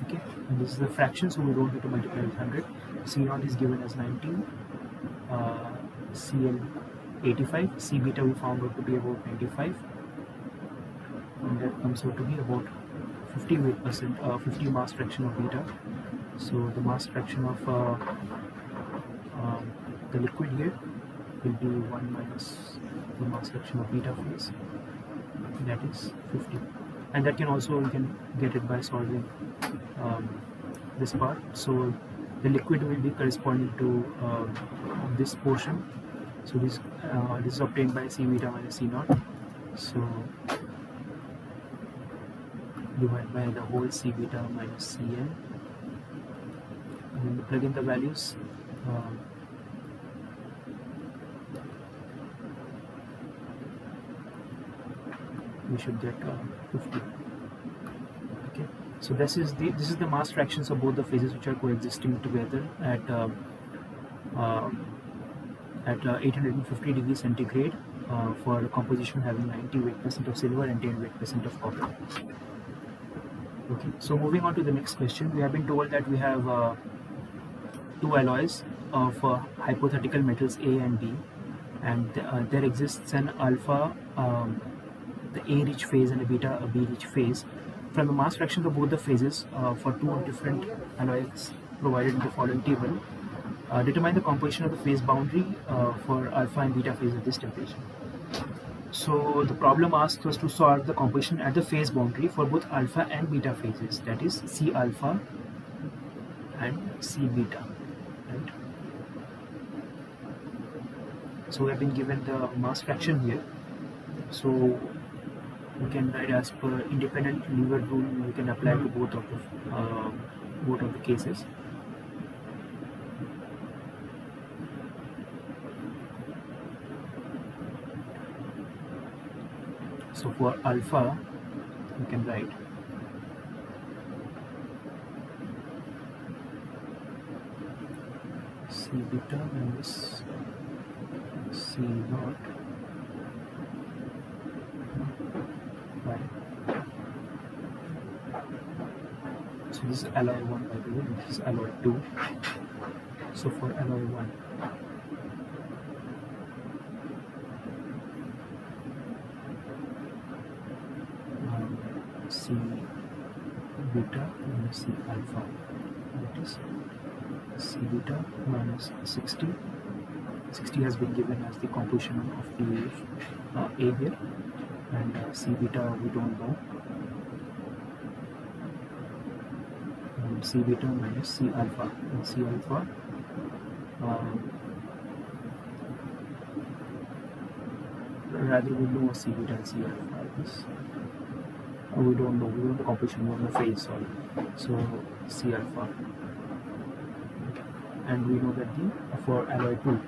Okay, and this is the fraction, so we don't need to multiply with 100. C0 is given as 19, Cl 85, C beta we found out to be about 95, and that comes out to be about 50 weight percent, 50 mass fraction of beta. So the mass fraction of the liquid here will be 1 minus the mass fraction of beta phase, that is 50, and that can also, we can get it by solving this part. So the liquid will be corresponding to this portion. So this is obtained by C beta minus C0. So divided by the whole C beta minus Cl, and then we plug in the values. We should get 50. Okay, so this is the mass fractions of both the phases which are coexisting together at 850 degrees centigrade for a composition having 90 weight percent of silver and 10 weight percent of copper. Okay, so moving on to the next question, we have been told that we have two alloys of hypothetical metals A and B, and there exists an alpha, the A rich phase, and a beta, a B rich phase. From the mass fraction of both the phases for two different alloys provided in the following table, determine the composition of the phase boundary for alpha and beta phase at this temperature. So the problem asks us to solve the composition at the phase boundary for both alpha and beta phases, that is C alpha and C beta, right? So we have been given the mass fraction here, so we can write as per independent lever rule. We can apply to both of the cases. So for alpha, we can write C beta minus C0 by, so this is alloy 1 by the way, this is alloy 2. So for alloy 1, C beta minus C alpha, that is C beta minus 60. 60 has been given as the composition of the A here, and C beta we don't know, and C beta minus C alpha, and C alpha rather we know C beta and C alpha. This we don't know, we know the composition, we know the phase, sorry. So C alpha, and we know that for alloy 2,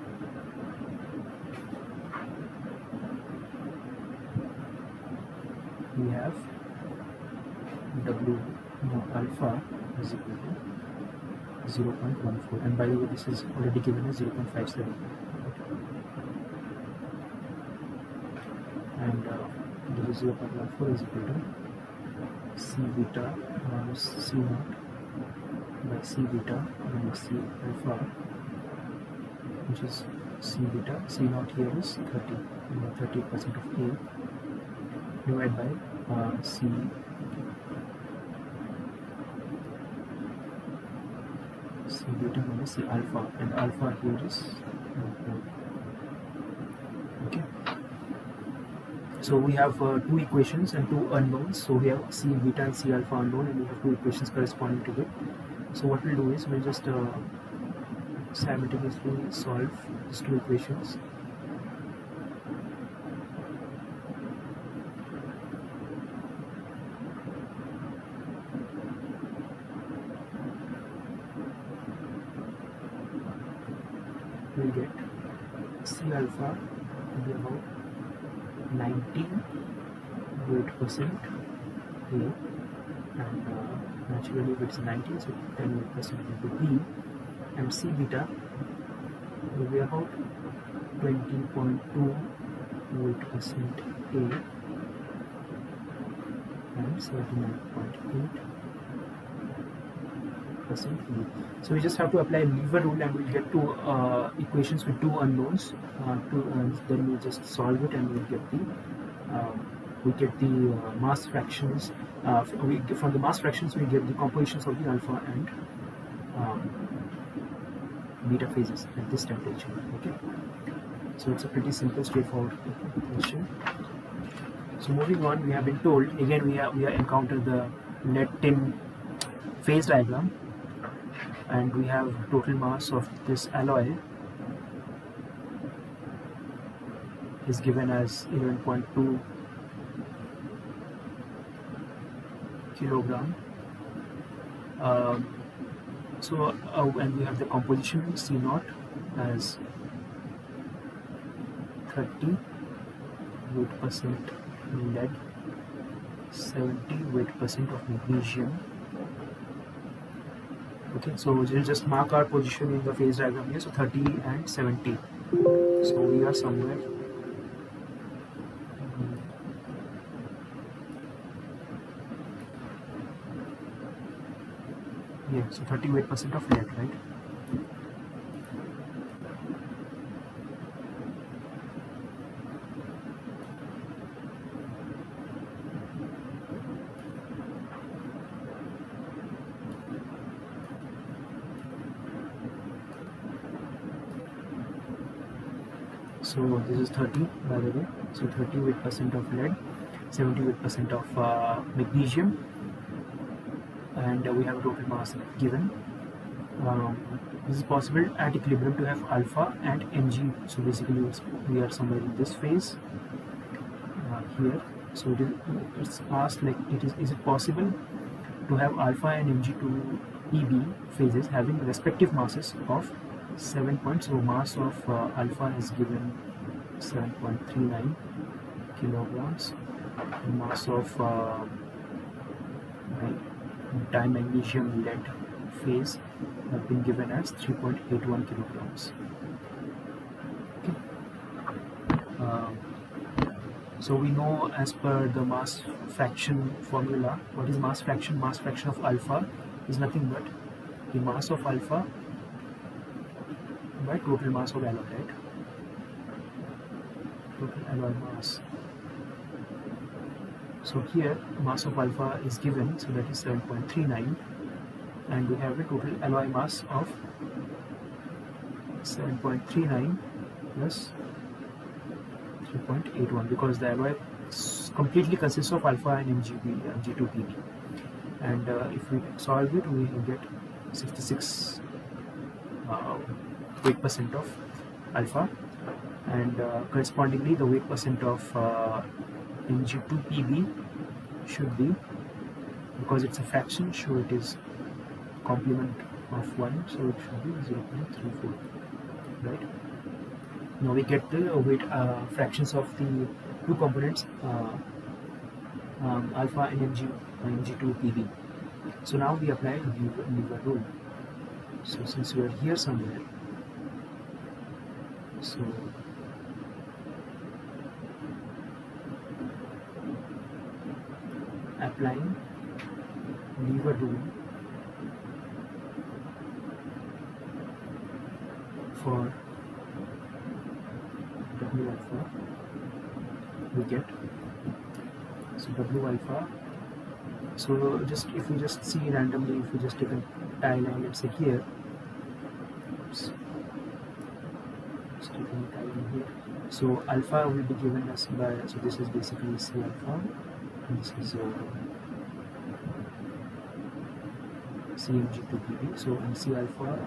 we have W alpha is equal to 0.14, and by the way this is already given as 0.57, and this is 0.14 is equal to C beta minus C0 by C beta minus C alpha, which is C beta, C0 here is 30% of A, divided by C beta minus C alpha, and alpha here is okay. So we have two equations and two unknowns. So we have C beta and C alpha unknown, and we have two equations corresponding to it. So what we'll do is we'll just simultaneously solve these two equations. We'll get C alpha will be about 98% A, and naturally if it's 19, so 10% will be B, and C beta will be about 20.28% A and 79.8% B. So we just have to apply lever rule, and we'll get two equations with two unknowns. Then we'll just solve it, and we'll get the mass fractions. From the mass fractions, we get the compositions of the alpha and beta phases at this temperature. Okay, so it's a pretty simple, straightforward question. So moving on, we have been told again we have encountered the lead tin phase diagram, and we have total mass of this alloy is given as 11.2 kilogram. And we have the composition C naught as 30 weight% lead, 70 weight% of magnesium. Okay, so we'll just mark our position in the phase diagram here. So 30 and 70. So we are somewhere. Yeah, so 30 weight% of lead, right? So this is 30, by the way. So 30 weight% of lead, 70 weight% of magnesium, and we have a total mass given. This is possible at equilibrium to have alpha and Mg. So basically we are somewhere in this phase here. So it's asked, like, is it possible to have alpha and Mg2 Pb phases having respective masses of 7 points. So mass of alpha is given 7.39 kilograms, and mass of dimagnesium lead phase have been given as 3.81 kilograms. Okay. So we know, as per the mass fraction formula, what is mass fraction? Mass fraction of alpha is nothing but the mass of alpha by total mass of alloy, right? Total alloy mass. So here mass of alpha is given, so that is 7.39, and we have a total alloy mass of 7.39 plus 3.81, because the alloy completely consists of alpha and Mg2Pb, and if we solve it, we will get 66 weight% of alpha, and correspondingly the weight% of Mg2Pb should be, because it's a fraction, so it is complement of 1, so it should be 0.34, right? Now we get the weight fractions of the two components, alpha and Mg2Pb. So now we apply lever rule. So since we are here somewhere, so applying lever rule for W alpha, we get, so W alpha, so just if we just see randomly, if we just take a tie line, let's say here, oops, just taking a tie line here, So alpha will be given us by, so this is basically C alpha, and this is CMG2PB. So in C alpha,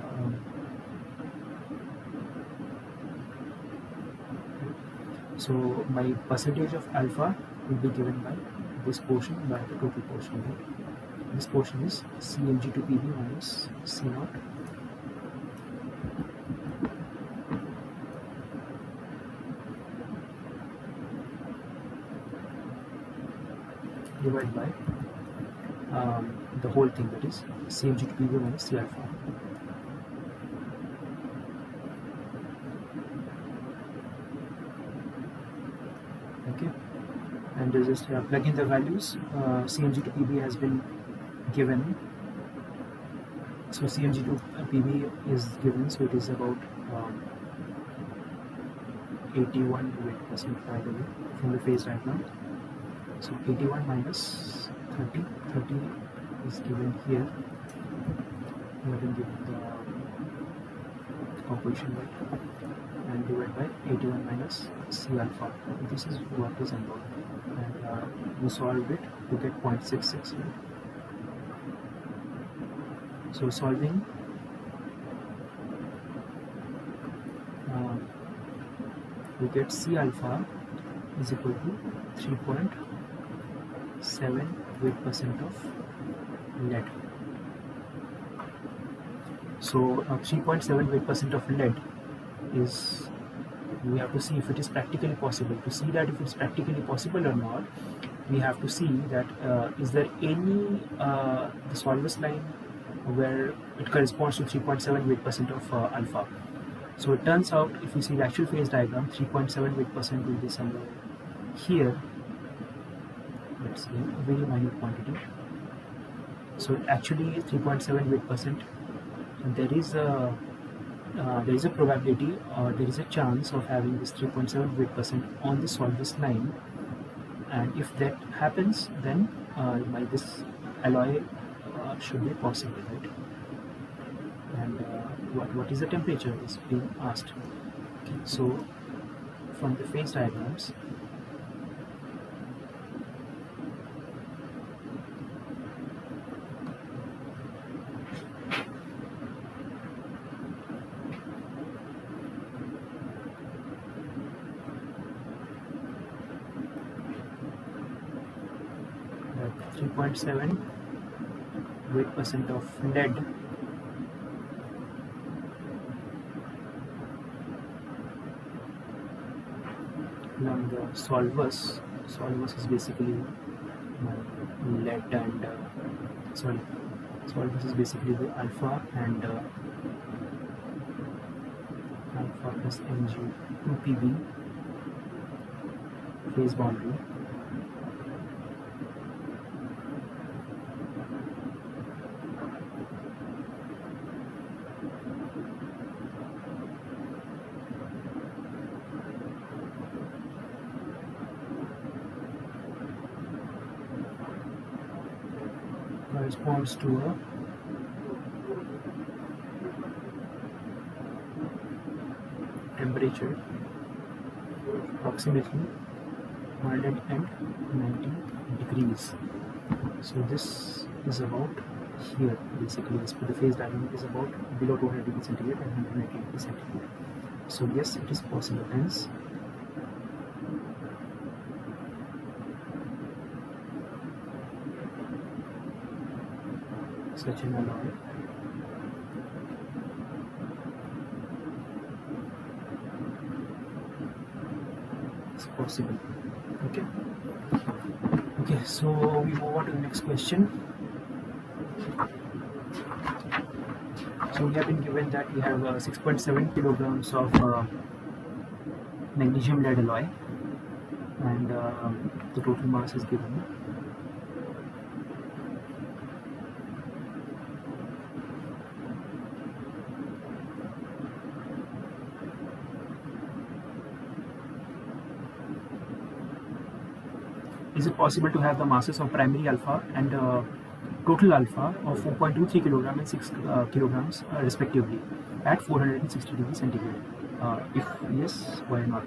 so my percentage of alpha will be given by this portion by the total portion. Right? This portion is CMG2PB minus C0 divided by the whole thing, that is CMG2PB minus C alpha. Okay, and just plug in the values. CMG2PB has been given, so CMG2PB is given, so it is about 81 weight% by the way from the phase diagram. So 81 minus 30 is given here. We have been given the composition weight, and divided by 81 minus C alpha. This is what is involved, and we solved it to get 0.66. So solving, we get C alpha is equal to 3.7 weight% of lead. So 3.7 weight% of lead is, we have to see if it is practically possible. To see that if it's practically possible or not, we have to see that is there any the solvus line where it corresponds to 3.7 weight% of alpha. So it turns out, if you see the actual phase diagram, 3.7 weight% will be somewhere here. Let's say a very minute quantity. So actually 3.7 weight%, and there is a probability, or there is a chance of having this 3.7 weight% on the solvus line, and if that happens, then this alloy should be possible, right? And what is the temperature is being asked. Okay, so from the phase diagrams, that 3.7 weight% of lead along the solvus. Solvus is basically lead and solvus is basically the alpha and alpha plus Mg2PB phase boundary. Corresponds to a temperature approximately 190 degrees. So this is about here, basically as per the phase diagram, it is about below 200 degrees centigrade and 190 degrees centigrade. So yes, it is possible. Hence such an alloy is possible. Okay, so we move on to the next question. So we have been given that we have 6.7 kilograms of magnesium lead alloy, and the total mass is given. Is it possible to have the masses of primary alpha and total alpha of 4.23 kilograms and 6 kilograms respectively at 460 degrees centigrade? If yes, why not?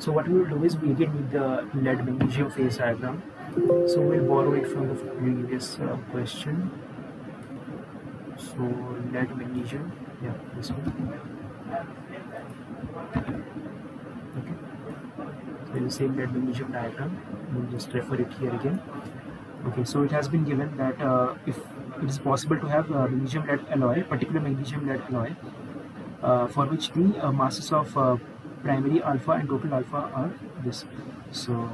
So what we will do is we again need the lead magnesium phase diagram. So we'll borrow it from the previous question. So lead magnesium, yeah, this one. Okay, so the same lead magnesium diagram. We'll just refer it here again. Okay, so it has been given that if it is possible to have magnesium lead alloy, particular magnesium lead alloy, for which the masses of primary alpha and total alpha are this. So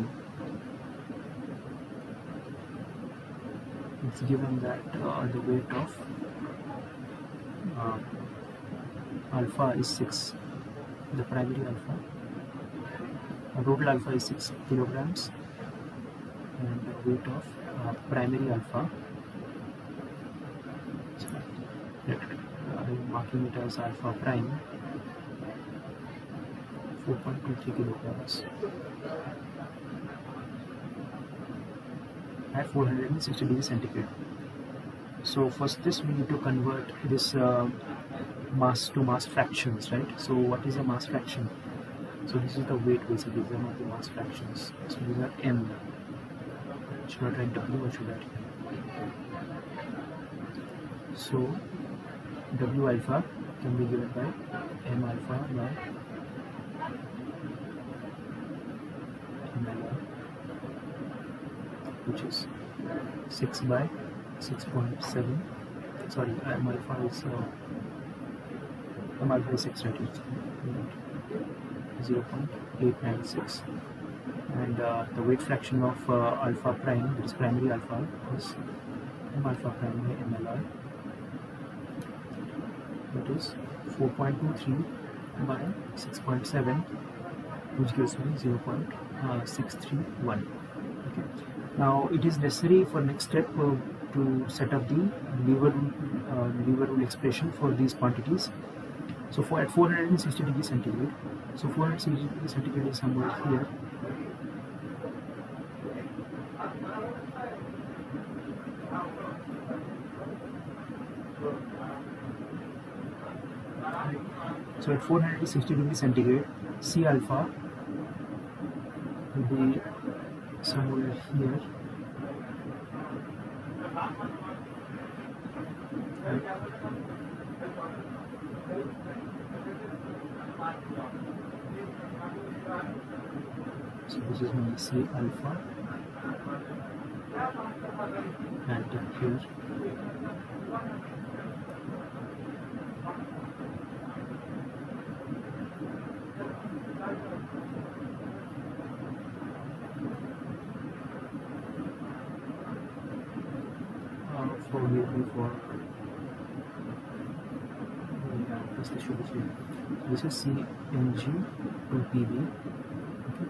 it's given that the weight of alpha is 6, the primary alpha, total alpha is 6 kilograms, and the weight of primary alpha, I'm marking it as alpha prime, 4.23 kilograms at 460 degrees centigrade. So first this we need to convert this mass to mass fractions, right? So what is a mass fraction? So this is the weight basically, these are not the mass fractions. So these are M. Should I write W or should I write M? So W alpha can be given by M alpha by M alpha, which is 6 by 6.7. Sorry, M alpha is 6, right? It's 0.896, and the weight fraction of alpha prime, that is primary alpha, is M alpha prime by MLR, that is 4.23 by 6.7, which gives me 0.631. Okay. Now it is necessary for next step to set up the lever rule expression for these quantities. So for at 460 degrees centigrade, so 460 degrees centigrade is somewhere here. So at 460 degrees centigrade, C alpha will be somewhere here. Right. So this is my C alpha, and here this is CNG2PB. Okay.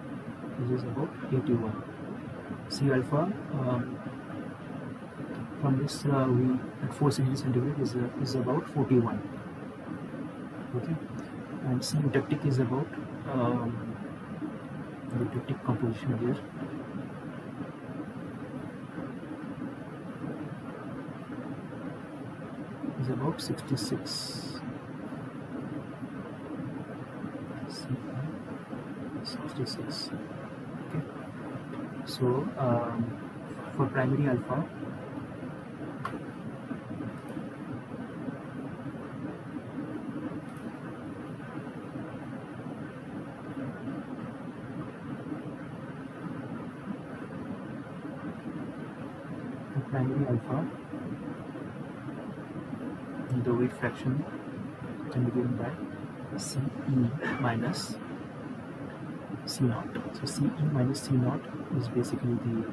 This is about 81. C alpha from this we at 460 centigrade is about 41. Okay, and C eutectic is about the eutectic composition here. Is about 66. 66. Okay, so for primary alpha, the weight fraction can be given by Ce minus C naught. So Ce minus C naught is basically the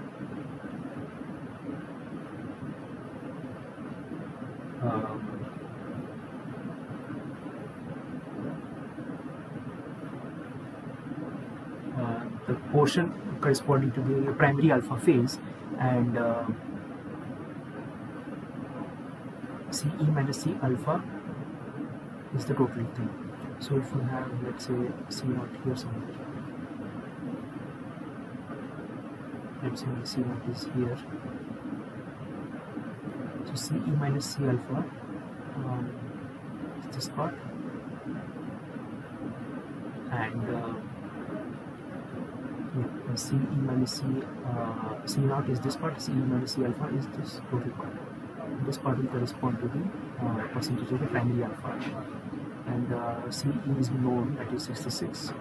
portion corresponding to the primary alpha phase, and Ce minus C alpha is the total thing. So if we have, let's say, C naught here somewhere, let's say C naught is here, so Ce minus C alpha is this part, and Yeah, Ce minus C naught is this part, Ce minus C alpha is this total part. This part will correspond to the percentage of the primary alpha, and Ce is known, that is 66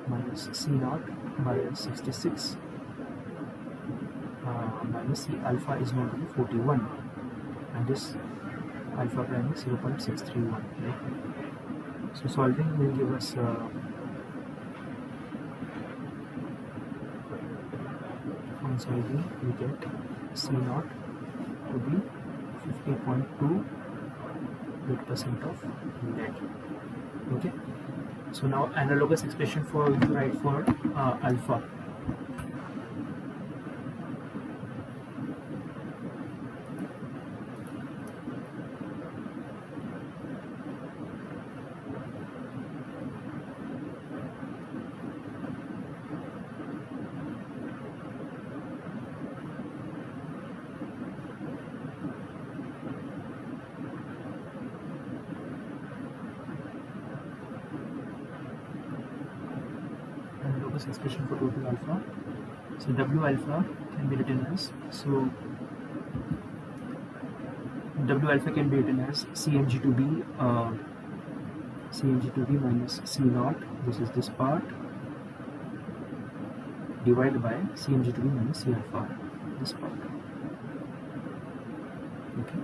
minus C naught by 66 minus C alpha is known to be 41, and this alpha prime is 0.631. Right? So solving will give us on solving we get C naught to be 50.2 8% of lead. Okay, so now analogous expression for right for alpha. Analogous expression for total alpha. So W alpha can be written as, so W alpha can be written as CMG2B minus C naught, this is this part, divided by CMG2B minus C alpha, this part. Okay.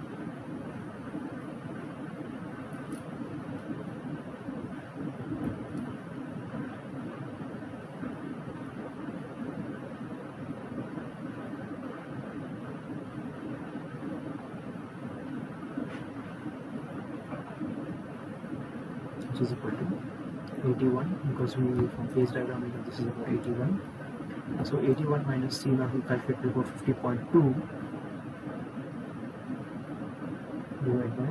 Which is equal to 81, because we from phase diagram we know this is about 81. So 81 minus C naught we calculate about 50.2 divided by,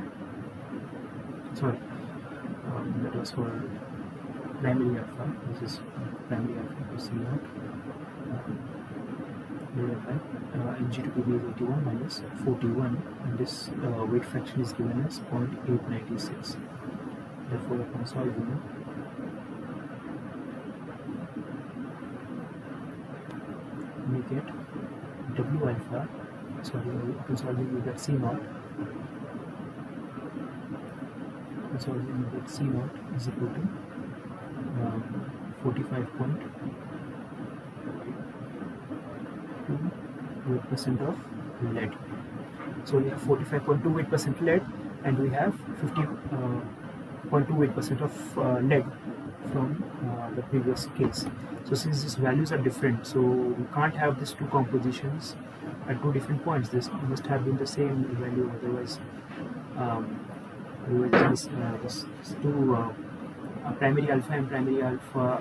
sorry, that was for primary alpha, this is primary alpha for C naught, divided by Mg2P is 81 minus 41, and this weight fraction is given as 0.896. Therefore upon solving we get W alpha, sorry, upon solving we get C naught, upon solving we get C naught is equal to 45.2 weight% of lead. So we have 45.28% lead, and we have 50.28% of lead from the previous case. So since these values are different, so we can't have these two compositions at two different points. This must have been the same value, otherwise this two primary alpha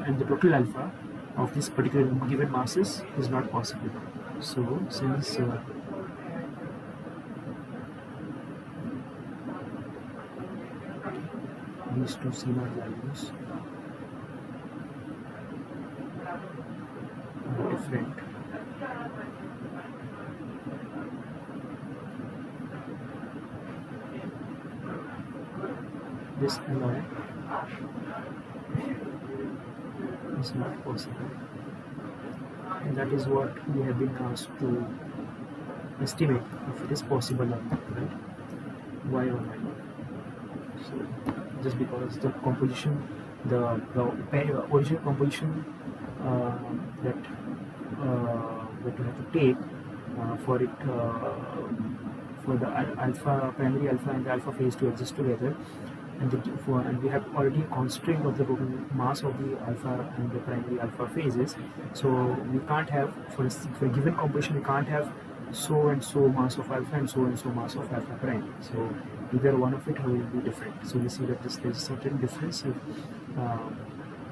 and the total alpha of this particular given masses is not possible. So since these two C naught values are different, this alloy is not possible, and that is what we have been asked to estimate if it is possible or not, right? Why or why not? So just because the composition, the original composition that we have to take for it for the primary alpha and the alpha phase to exist together, and we have already constraint of the total mass of the alpha and the primary alpha phases. So we can't have, for a given composition, we can't have so and so mass of alpha and so mass of alpha prime. So either one of it will be different. So we see that there is a certain difference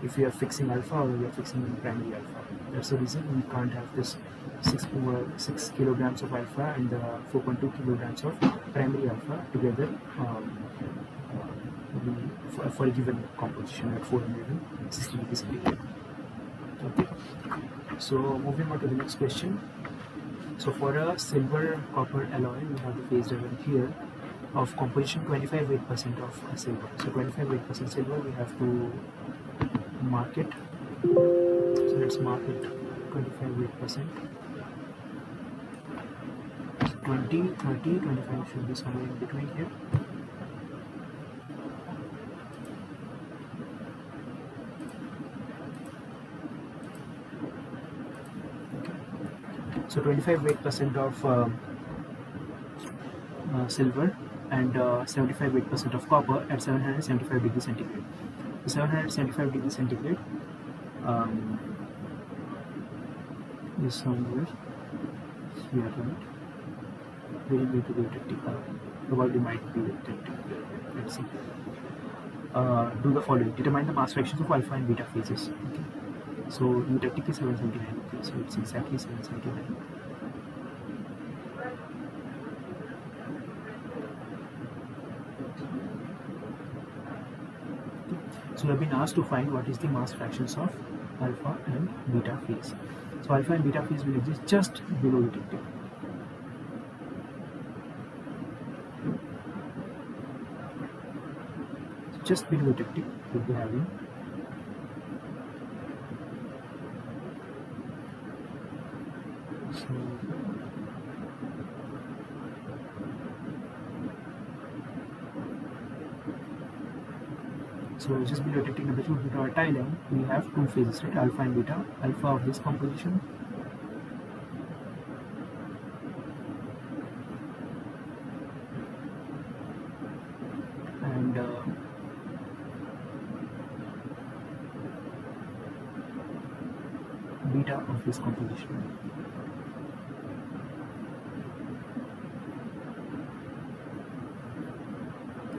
if we are fixing alpha or we are fixing primary alpha. That's the reason we can't have this 6 kilograms of alpha and 4.2 kilograms of primary alpha together for a given composition at 460 degrees centigrade. Okay. So moving on to the next question. So for a silver copper alloy, we have the phase diagram here of composition 25 weight% of silver. So 25 weight% silver, we have to mark it. So let's mark it 25 weight%. 20, 30, 25 should be somewhere in between here. Okay. So 25 weight% of silver and 75 weight% of copper at 775 degrees centigrade. So 775 degrees centigrade is somewhere here, right? Will be to be technical, probably might be technical. Let's see. Do the following: determine the mass fractions of alpha and beta phases. Okay. So eutectic is 779. Okay, so it's exactly 779. So we have been asked to find what is the mass fractions of alpha and beta phase. So alpha and beta phase will exist just below eutectic. So just below eutectic we'll be having so just below eutectic number 2 beta or tie line, we have two phases, right? Alpha and beta. Alpha of this composition and beta of this composition.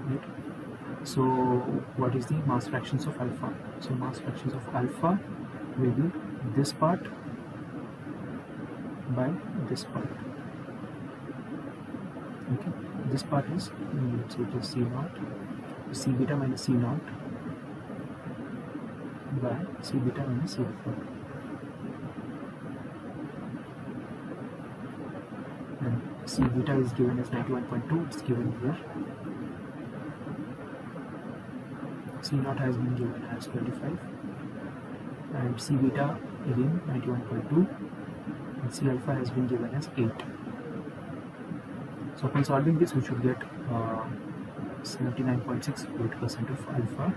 Right. So what is the mass fractions of alpha? So mass fractions of alpha will be this part by this part. Okay, this part is, let's say it is C naught, C beta minus C naught by C beta minus C alpha. And C beta is given as 91.2, it's given here. C naught has been given as 25 and C beta again 91.2 and C alpha has been given as 8. So upon solving this we should get 79.6 weight% of alpha,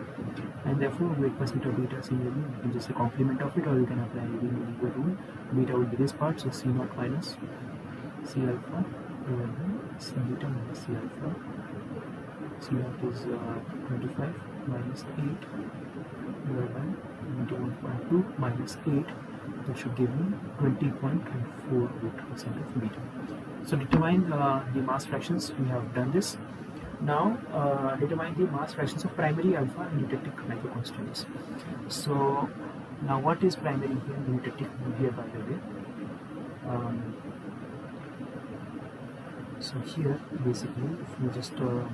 and therefore weight% of beta. Similarly you can just say complement of it, or you can apply the Equilibria rule. Beta will be this part, so C naught minus C alpha divided by C beta minus C alpha. C naught is 25 minus 8 divided by 91.2 minus 8, that should give me 20.24 weight% of beta. So determine the mass fractions. We have done this. Now determine the mass fractions of primary alpha and eutectic microconstituents. So now what is primary here and eutectic here, by the way? So here basically if we just draw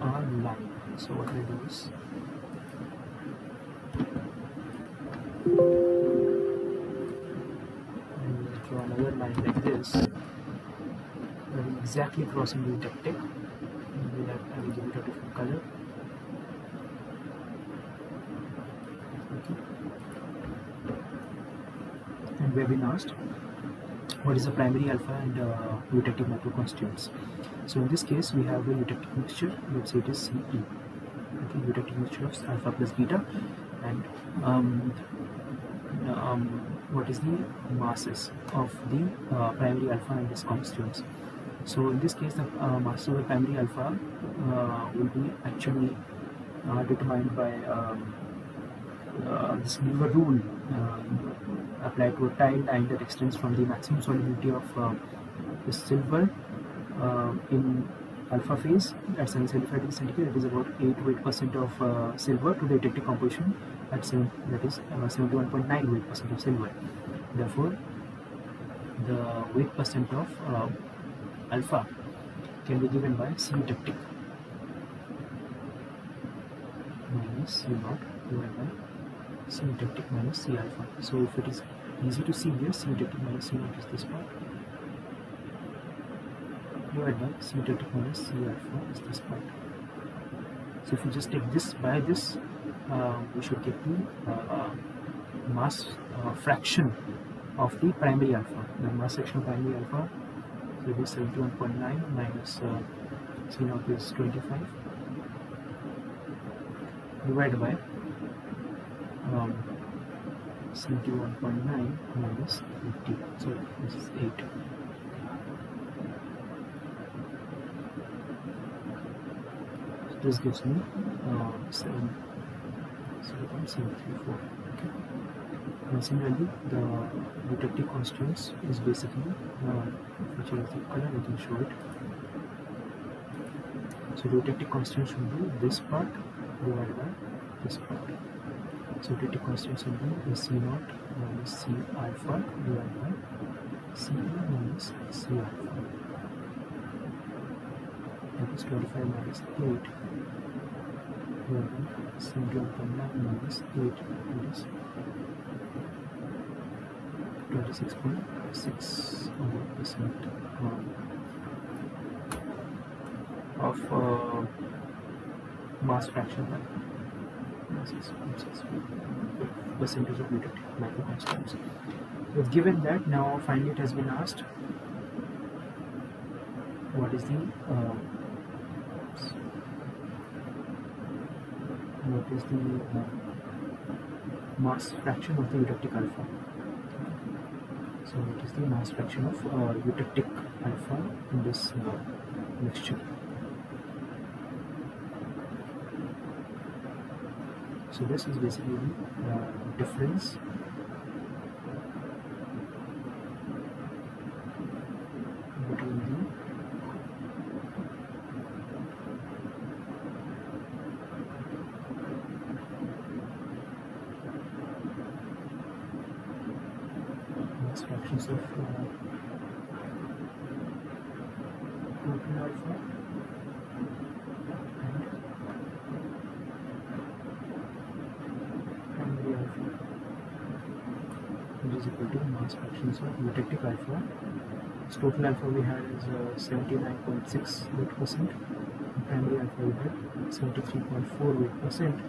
a line. So what I do is draw another line like this, that is exactly crossing the eutectic. I will give it a different color. Okay. And we have been asked what is the primary alpha and eutectic microconstituents. So in this case we have a eutectic mixture, let's say it is CE. Okay, eutectic mixture of alpha plus beta, and what is the masses of the primary alpha and its constituents. So in this case the masses of the primary alpha will be actually determined by this Weaver rule applied to a tie line that extends from the maximum solubility of the silver in alpha phase at 775 degrees centigrade. It is about 8 weight% of silver to the eutectic composition at 71.9 weight% of silver. Therefore the weight% of alpha can be given by C eutectic minus C naught divided by C eutectic minus C alpha. So if it is easy to see here, C eutectic minus C naught is this part, divided by C eutectic minus C alpha is this part. So if you just take this by this, we should get the mass fraction of the primary alpha. The mass fraction of primary alpha, so it is 71.9 minus C naught is 25 divided by 71.9 minus 50, so this is 8. So this gives me 7.734. Okay. And similarly, the detective constants is basically feature of the color. I can show it. So the detective constant should be this part divided by this part. So detective constants will be C naught minus C alpha divided by C minus C alpha. That is 25 minus 8 divided by 71.9 minus 8, that is 26.6% of mass fraction, percentage of detected microconstants. So given that, now finally it has been asked what is the mass fraction of the eutectic alpha. So what is the mass fraction of eutectic alpha in this mixture? So this is basically the difference between the mass fractions of total alpha and primary alpha, which is equal to mass fractions of eutectic alpha. So total alpha we had is 79.6 weight%, primary alpha we had 73.4 weight%,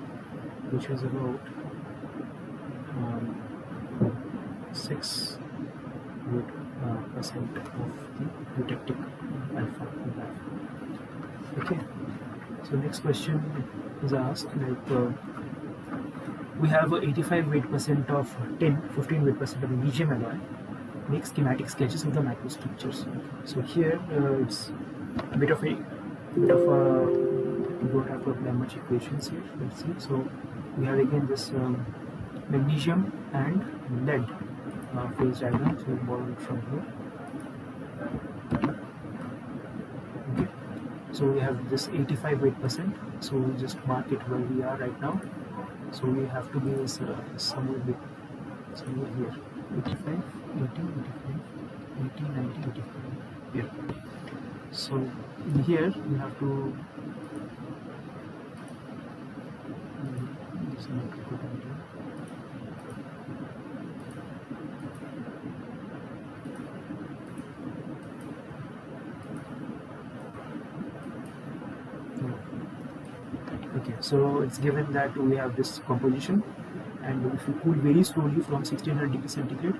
which is about 6 weight% of the eutectic alpha. Okay, so next question is asked, like we have 85 weight% of tin, 15 weight% of magnesium alloy. Make schematic sketches of the microstructures. So here it's a bit of we don't have to apply much equations here. Let's see. So we have again this magnesium and lead phase diagram. So we borrow it from here. Okay. So we have this 85 weight%. So we just mark it where we are right now. So we have to be somewhere here. 85, 80, 90, 85 here. So here we have to okay, so it's given that we have this composition, and if we cool very slowly from 1600 degrees centigrade,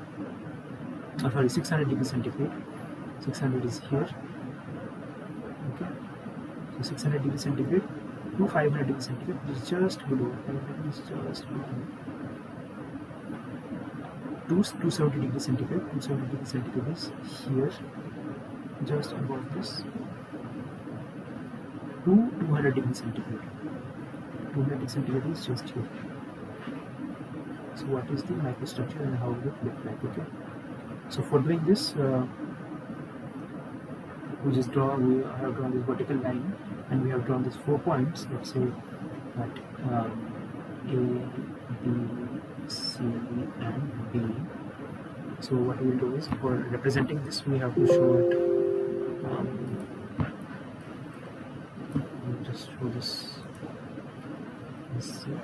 600 degrees centigrade, 600 is here, okay, so 600 degrees centigrade to 500 degrees centigrade, which is just below, 270 degrees centigrade, 270 degrees centigrade is here, just above this, to 200 degrees centigrade, 200 degrees centigrade is just here. So what is the microstructure and how will it look like? Okay, so for doing this, we have drawn this vertical line, and we have drawn these 4 points. Let's say that A, B, C, and D. So what we will do is, for representing this, we have to show it. We'll just show this. Let's see.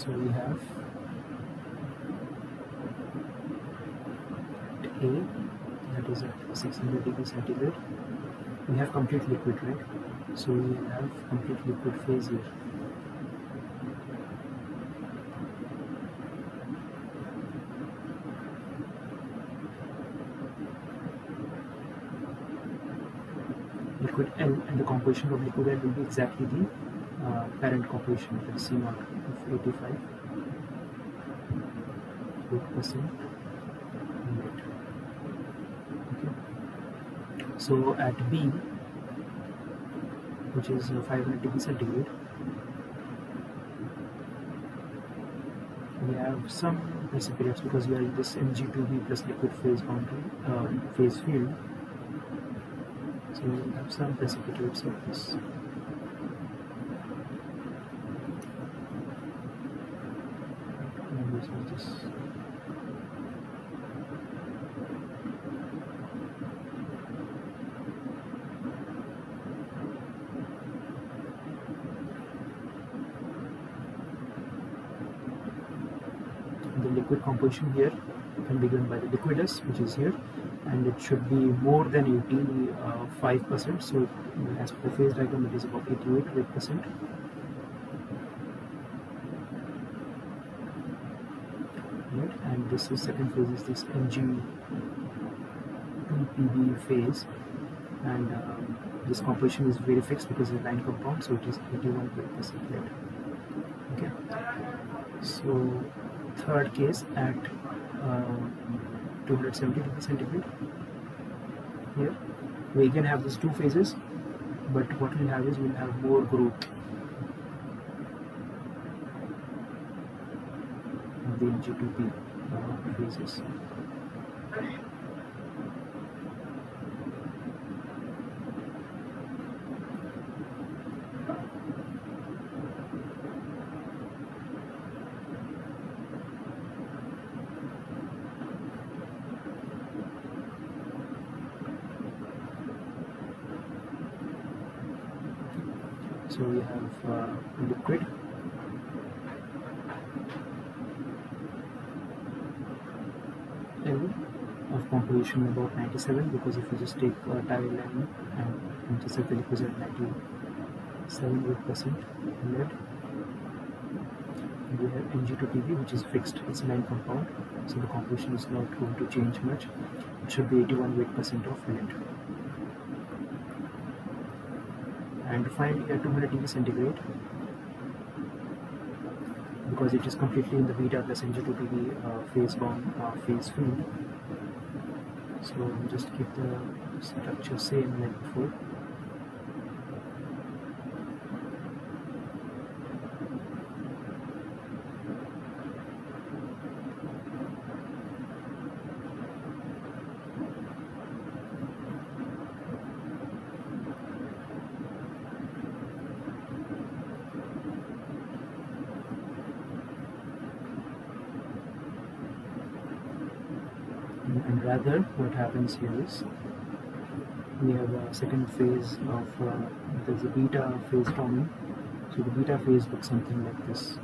So we have A, that is at 600 degrees centigrade. We have complete liquid, right? So we have complete liquid phase here. Liquid L, and the composition of liquid L will be exactly the parent composition, that is C0 of 85, 8% net. Okay. So at B, which is 500 degrees centigrade, we have some precipitates because we are in this Mg2b plus liquid phase boundary phase field. So we have some precipitates of this. And this is this. The liquid composition here can be given by the liquidus, which is here, and it should be more than 85%. So as per the phase diagram, it is about 88%. Right? And this is second phase is this Mg2Pb phase, and this composition is very fixed because it's a line compound, so it is 81% lead. Okay. So third case at 270 degrees centigrade. Here we again have these two phases, but what we'll have is we'll have more growth of the Mg2P phases. So we have liquid, L of composition about 97, because if you just take tile and intercept the liquid at 97% lead. And we have Mg2Pb, which is fixed, it's a line compound, so the composition is not going to change much. It should be 81% of lead. And finally at 200 degrees centigrade, because it is completely in the beta plus Mg2Pb phase bound phase field, so we'll just keep the structure same like before. And rather what happens here is we have a second phase of there's a beta phase forming. So the beta phase looks something like this.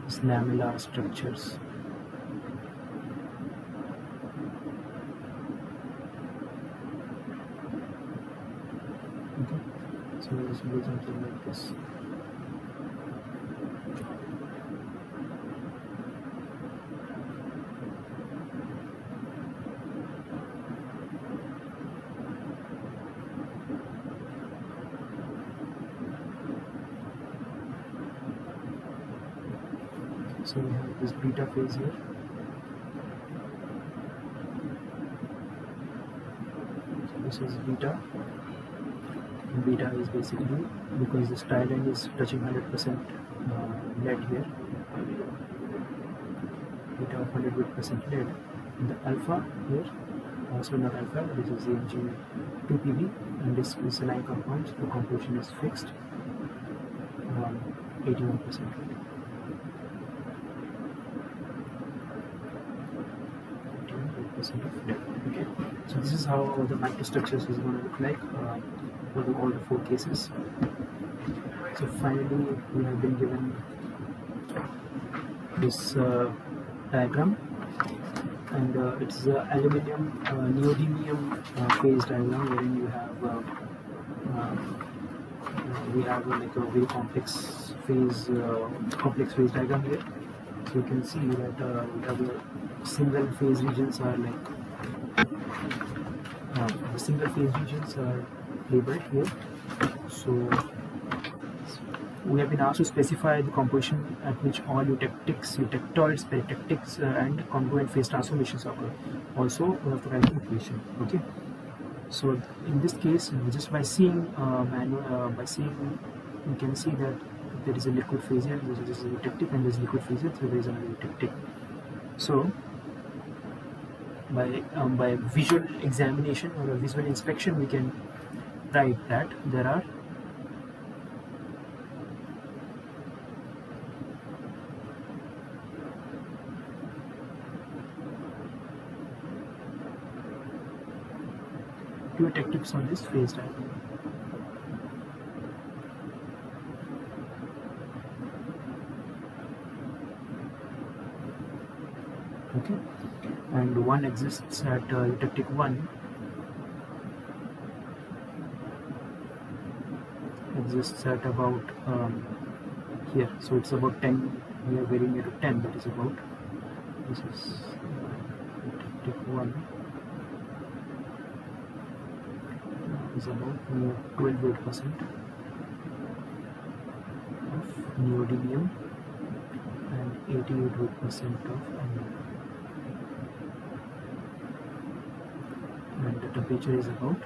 It's lamellar structures. Okay. So this will be something like this. So we have this beta phase here. So this is beta. And beta is basically because the styrene is touching 100% lead here. Beta of 100% lead. And the alpha here, also not alpha, this is the Mg2Pb, and this is a line compound, so the composition is fixed, 81% lead. Of lead. Okay, So this is how the microstructures is going to look like for all the 4 cases. So finally we have been given this diagram, and it's aluminum neodymium phase diagram, wherein you have we have like a very complex phase diagram here. So you can see that we have the single phase regions are like the single phase regions are labeled here. So we have been asked to specify the composition at which all eutectics, eutectoids, peritectics, and congruent phase transformations occur. Also, we have to write the equation. Okay. So in this case, just by seeing you can see that there is a liquid phase here. This is a eutectic, and there is liquid phase here. So there is another eutectic. So by visual examination or a visual inspection, we can write that there are two eutectics on this phase diagram. Okay, and one exists at eutectic 1, exists at about here, so it's about 10, we are very near to 10, that is about, this is eutectic 1 is about near 12% of neodymium and 88% of aluminum, and the temperature is about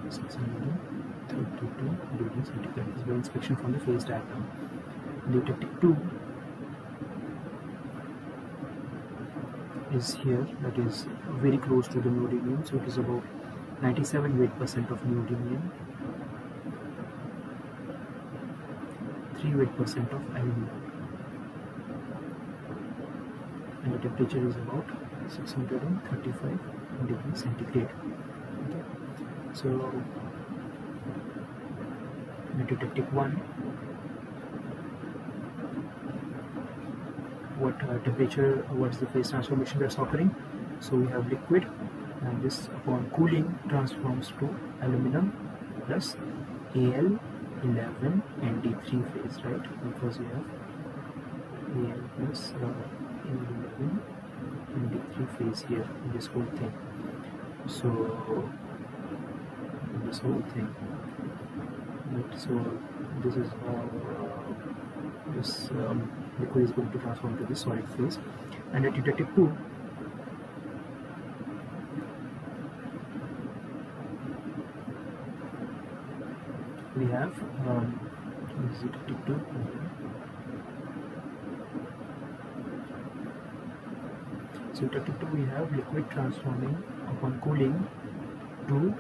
632 degrees centigrade. This is by inspection from the phase diagram. The eutectic 2 is here, that is very close to the neodymium, so it is about 97% of neodymium, 3% of aluminum, and the temperature is about 635 degrees centigrade. Okay. So at eutectic 1, what temperature, what is the phase transformation that's occurring? So we have liquid, and this upon cooling transforms to aluminum plus Al11 Nd3 phase, right? Because we have Al plus Al11 Nd3 phase here in this whole thing. So in this whole thing, right? So this is how this liquid is going to transform to this solid phase. And at eutectic 2, we have this is eutectic 2. So eutectic 2, we have liquid transforming upon cooling to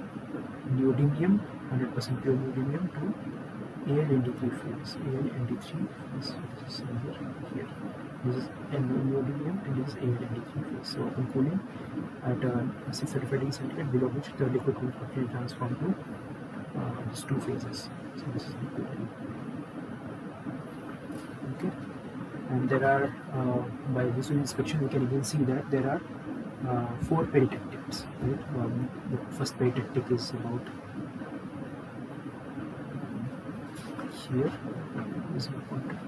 neodymium, 100% pure neodymium, to Al-Nd3 phase. Al-Nd3 phase, this is here. This is neodymium, and this is Al-Nd3 phase. So upon cooling at 635 degrees centigrade, below which the liquid will completely transform to these 2 phases. So this is liquid. Okay, and there are by visual inspection we can again see that there are 4 peritectics. Right? The first peritectic is about here. This is important.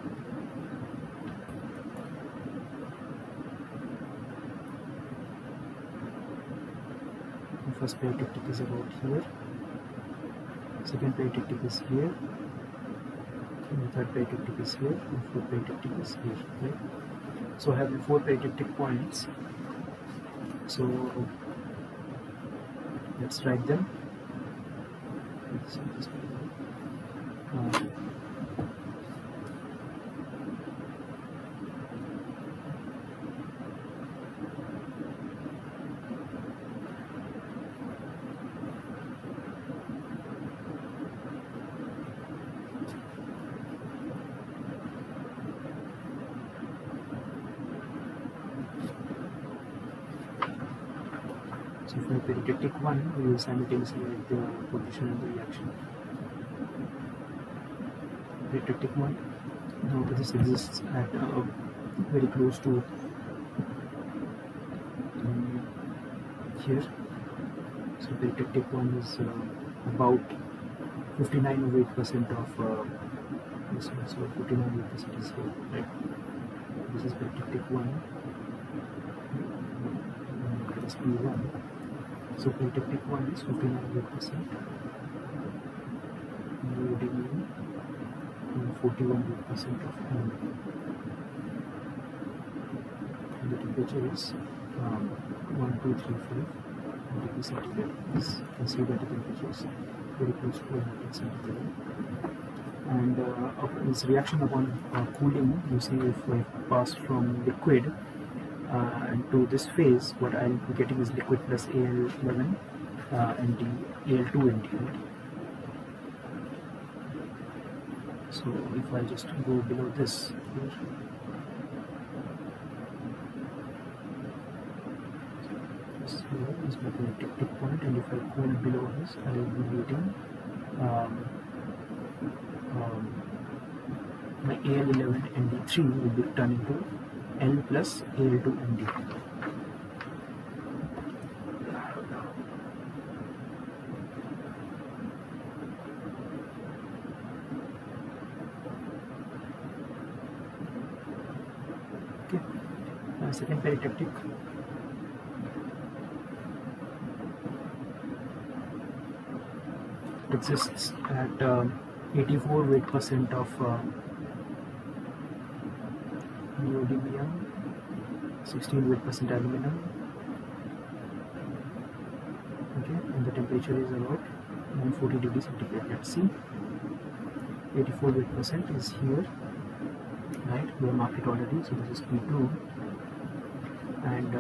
The first peritectic is about here. Second peritectic is here. And the third peritectic is here. And fourth peritectic is here. Right? So I have the 4 peritectic points. So let's write them. So for peritectic 1, we will simultaneously write the position and the reaction. Peritectic 1, now this exists at very close to here. So peritectic 1 is about 59.8% of this one. So 59.8% is here, right? This is peritectic 1. That is P1. So peritectic 1 is 59.8%. Neodymium and 41.8% of ammonia. And the temperature is 1235 degrees centigrade. As you can see that the temperature is very close to 100 centigrade. And this reaction upon cooling, you see if I pass from liquid to this phase, what I'll be getting is liquid plus Al11 ND, Al2 ND. Right? So if I just go below this here, this here is my peritectic point, and if I cool below this, I will be getting my Al11 ND3 will be turning to L plus Al2 ND. Okay, second peritectic. Exists at 84.8% of neodymium, 16.8% aluminum. Okay, and the temperature is about 140 degrees centigrade. Let's see, 84.8% is here, right? We have marked it already. So this is P2, and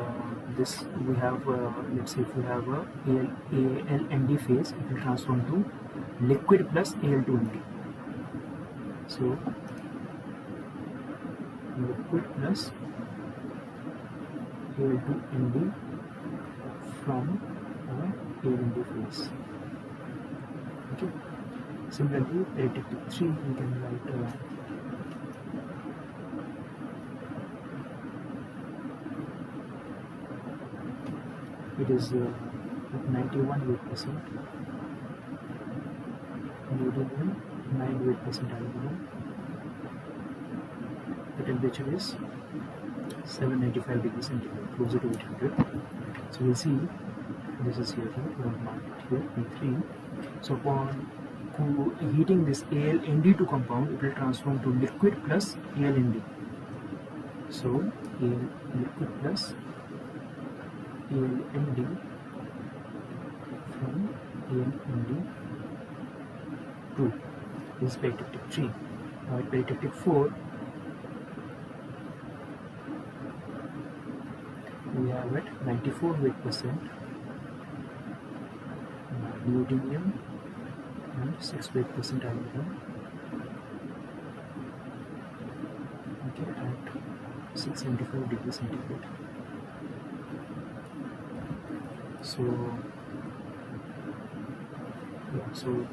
this we have. Let's say if we have a ALND phase, it will transform to liquid plus Al2ND. So liquid plus Al2ND from ALND phase. Okay. Similarly, peritectic 3, we can write it is at 91.8%. Neodymium, 9.8% aluminum. The temperature is 795 degrees centigrade, closer to 800. So we'll see, this is here, right? We have marked it here, P3. So upon heating this ALND2 compound, it will transform to liquid plus ALND. So liquid plus ALND from ALND2 is peritectic 3. Now at peritectic 4, we have at 94.8% neodymium and 6.8% aluminum. Okay, at 675 degrees centigrade. So yeah, so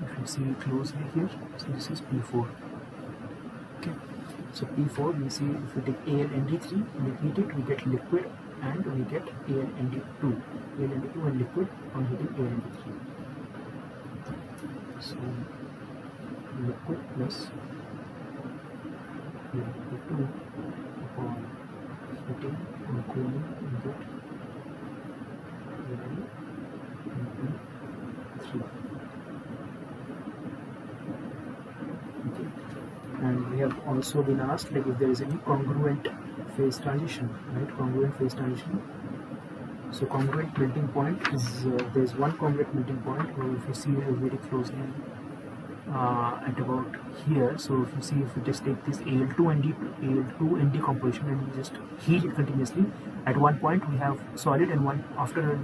if you see closely here, so this is P4. Okay, so P4, we see if we take ALND3, we heat it, we get liquid, and we get ALND2 and liquid on heating ALND3. So liquid plus ALND2 upon heating and cooling, we get ALND3. Okay. And we have also been asked like if there is any congruent phase transition, right? Congruent phase transition. So congruent melting point is there is one congruent melting point. If you see very closely at about here, so if you see, if you just take this Al2ND composition and you just heat it continuously, at one point we have solid, and one after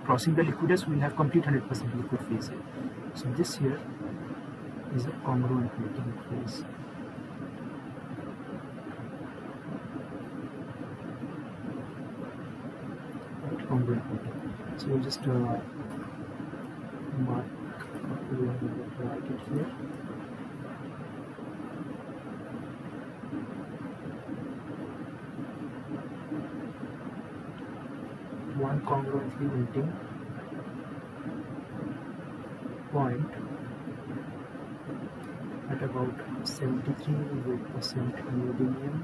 crossing the liquidus we will have complete 100% liquid phase here. So this here is a congruent melting phase. Right, congruent melting. So we'll just mark we are going to write it here. One congruently melting point at about 73 weight% neodymium,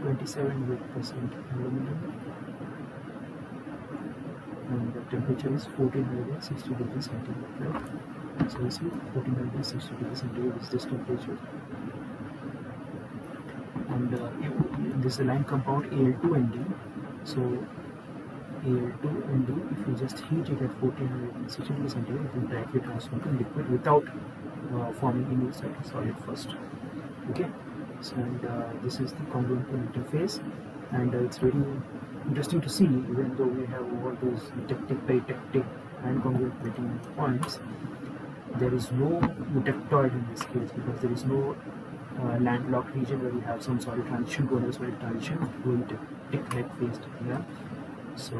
27 weight% aluminum, and the temperature is 1460 degrees centigrade, right? So you see 1460 degrees centigrade is this temperature, and this is a line compound Al2Nd. So Al2Nd, if you just heat it at 1460 degrees centigrade, it will directly transform to liquid without forming any solid first. Okay, so and this is the congruent interface, and it's very interesting to see, even though we have all those eutectic, peritectic, and congruent melting points, there is no eutectoid in this case, because there is no landlocked region where we have some solid transition to another solid transition to eutectic like phase here. So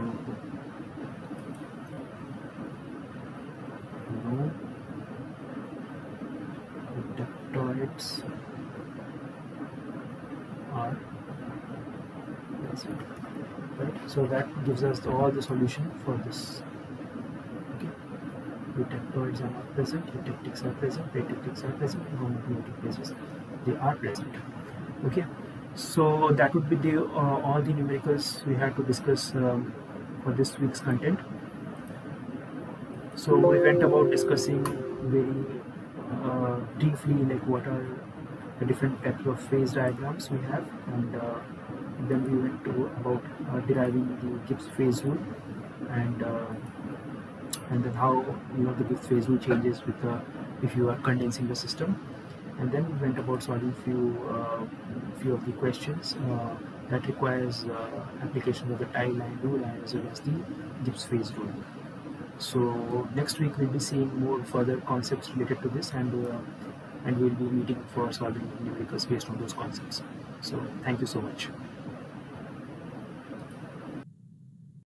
no eutectoids are present, right? So that gives us all the solution for this. Okay, eutectoids are not present, eutectics are present, peritectics are present, non-eutectic phases they are present. Okay, so that would be the all the numericals we had to discuss for this week's content. So we went about discussing very briefly like what are the different types of phase diagrams we have, and then we went to about deriving the Gibbs phase rule, and then how the Gibbs phase rule changes with if you are condensing the system, and then we went about solving few of the questions that requires application of the tie line rule as well as the Gibbs phase rule. So next week we'll be seeing more further concepts related to this, and we'll be meeting for solving numericals based on those concepts. So thank you so much.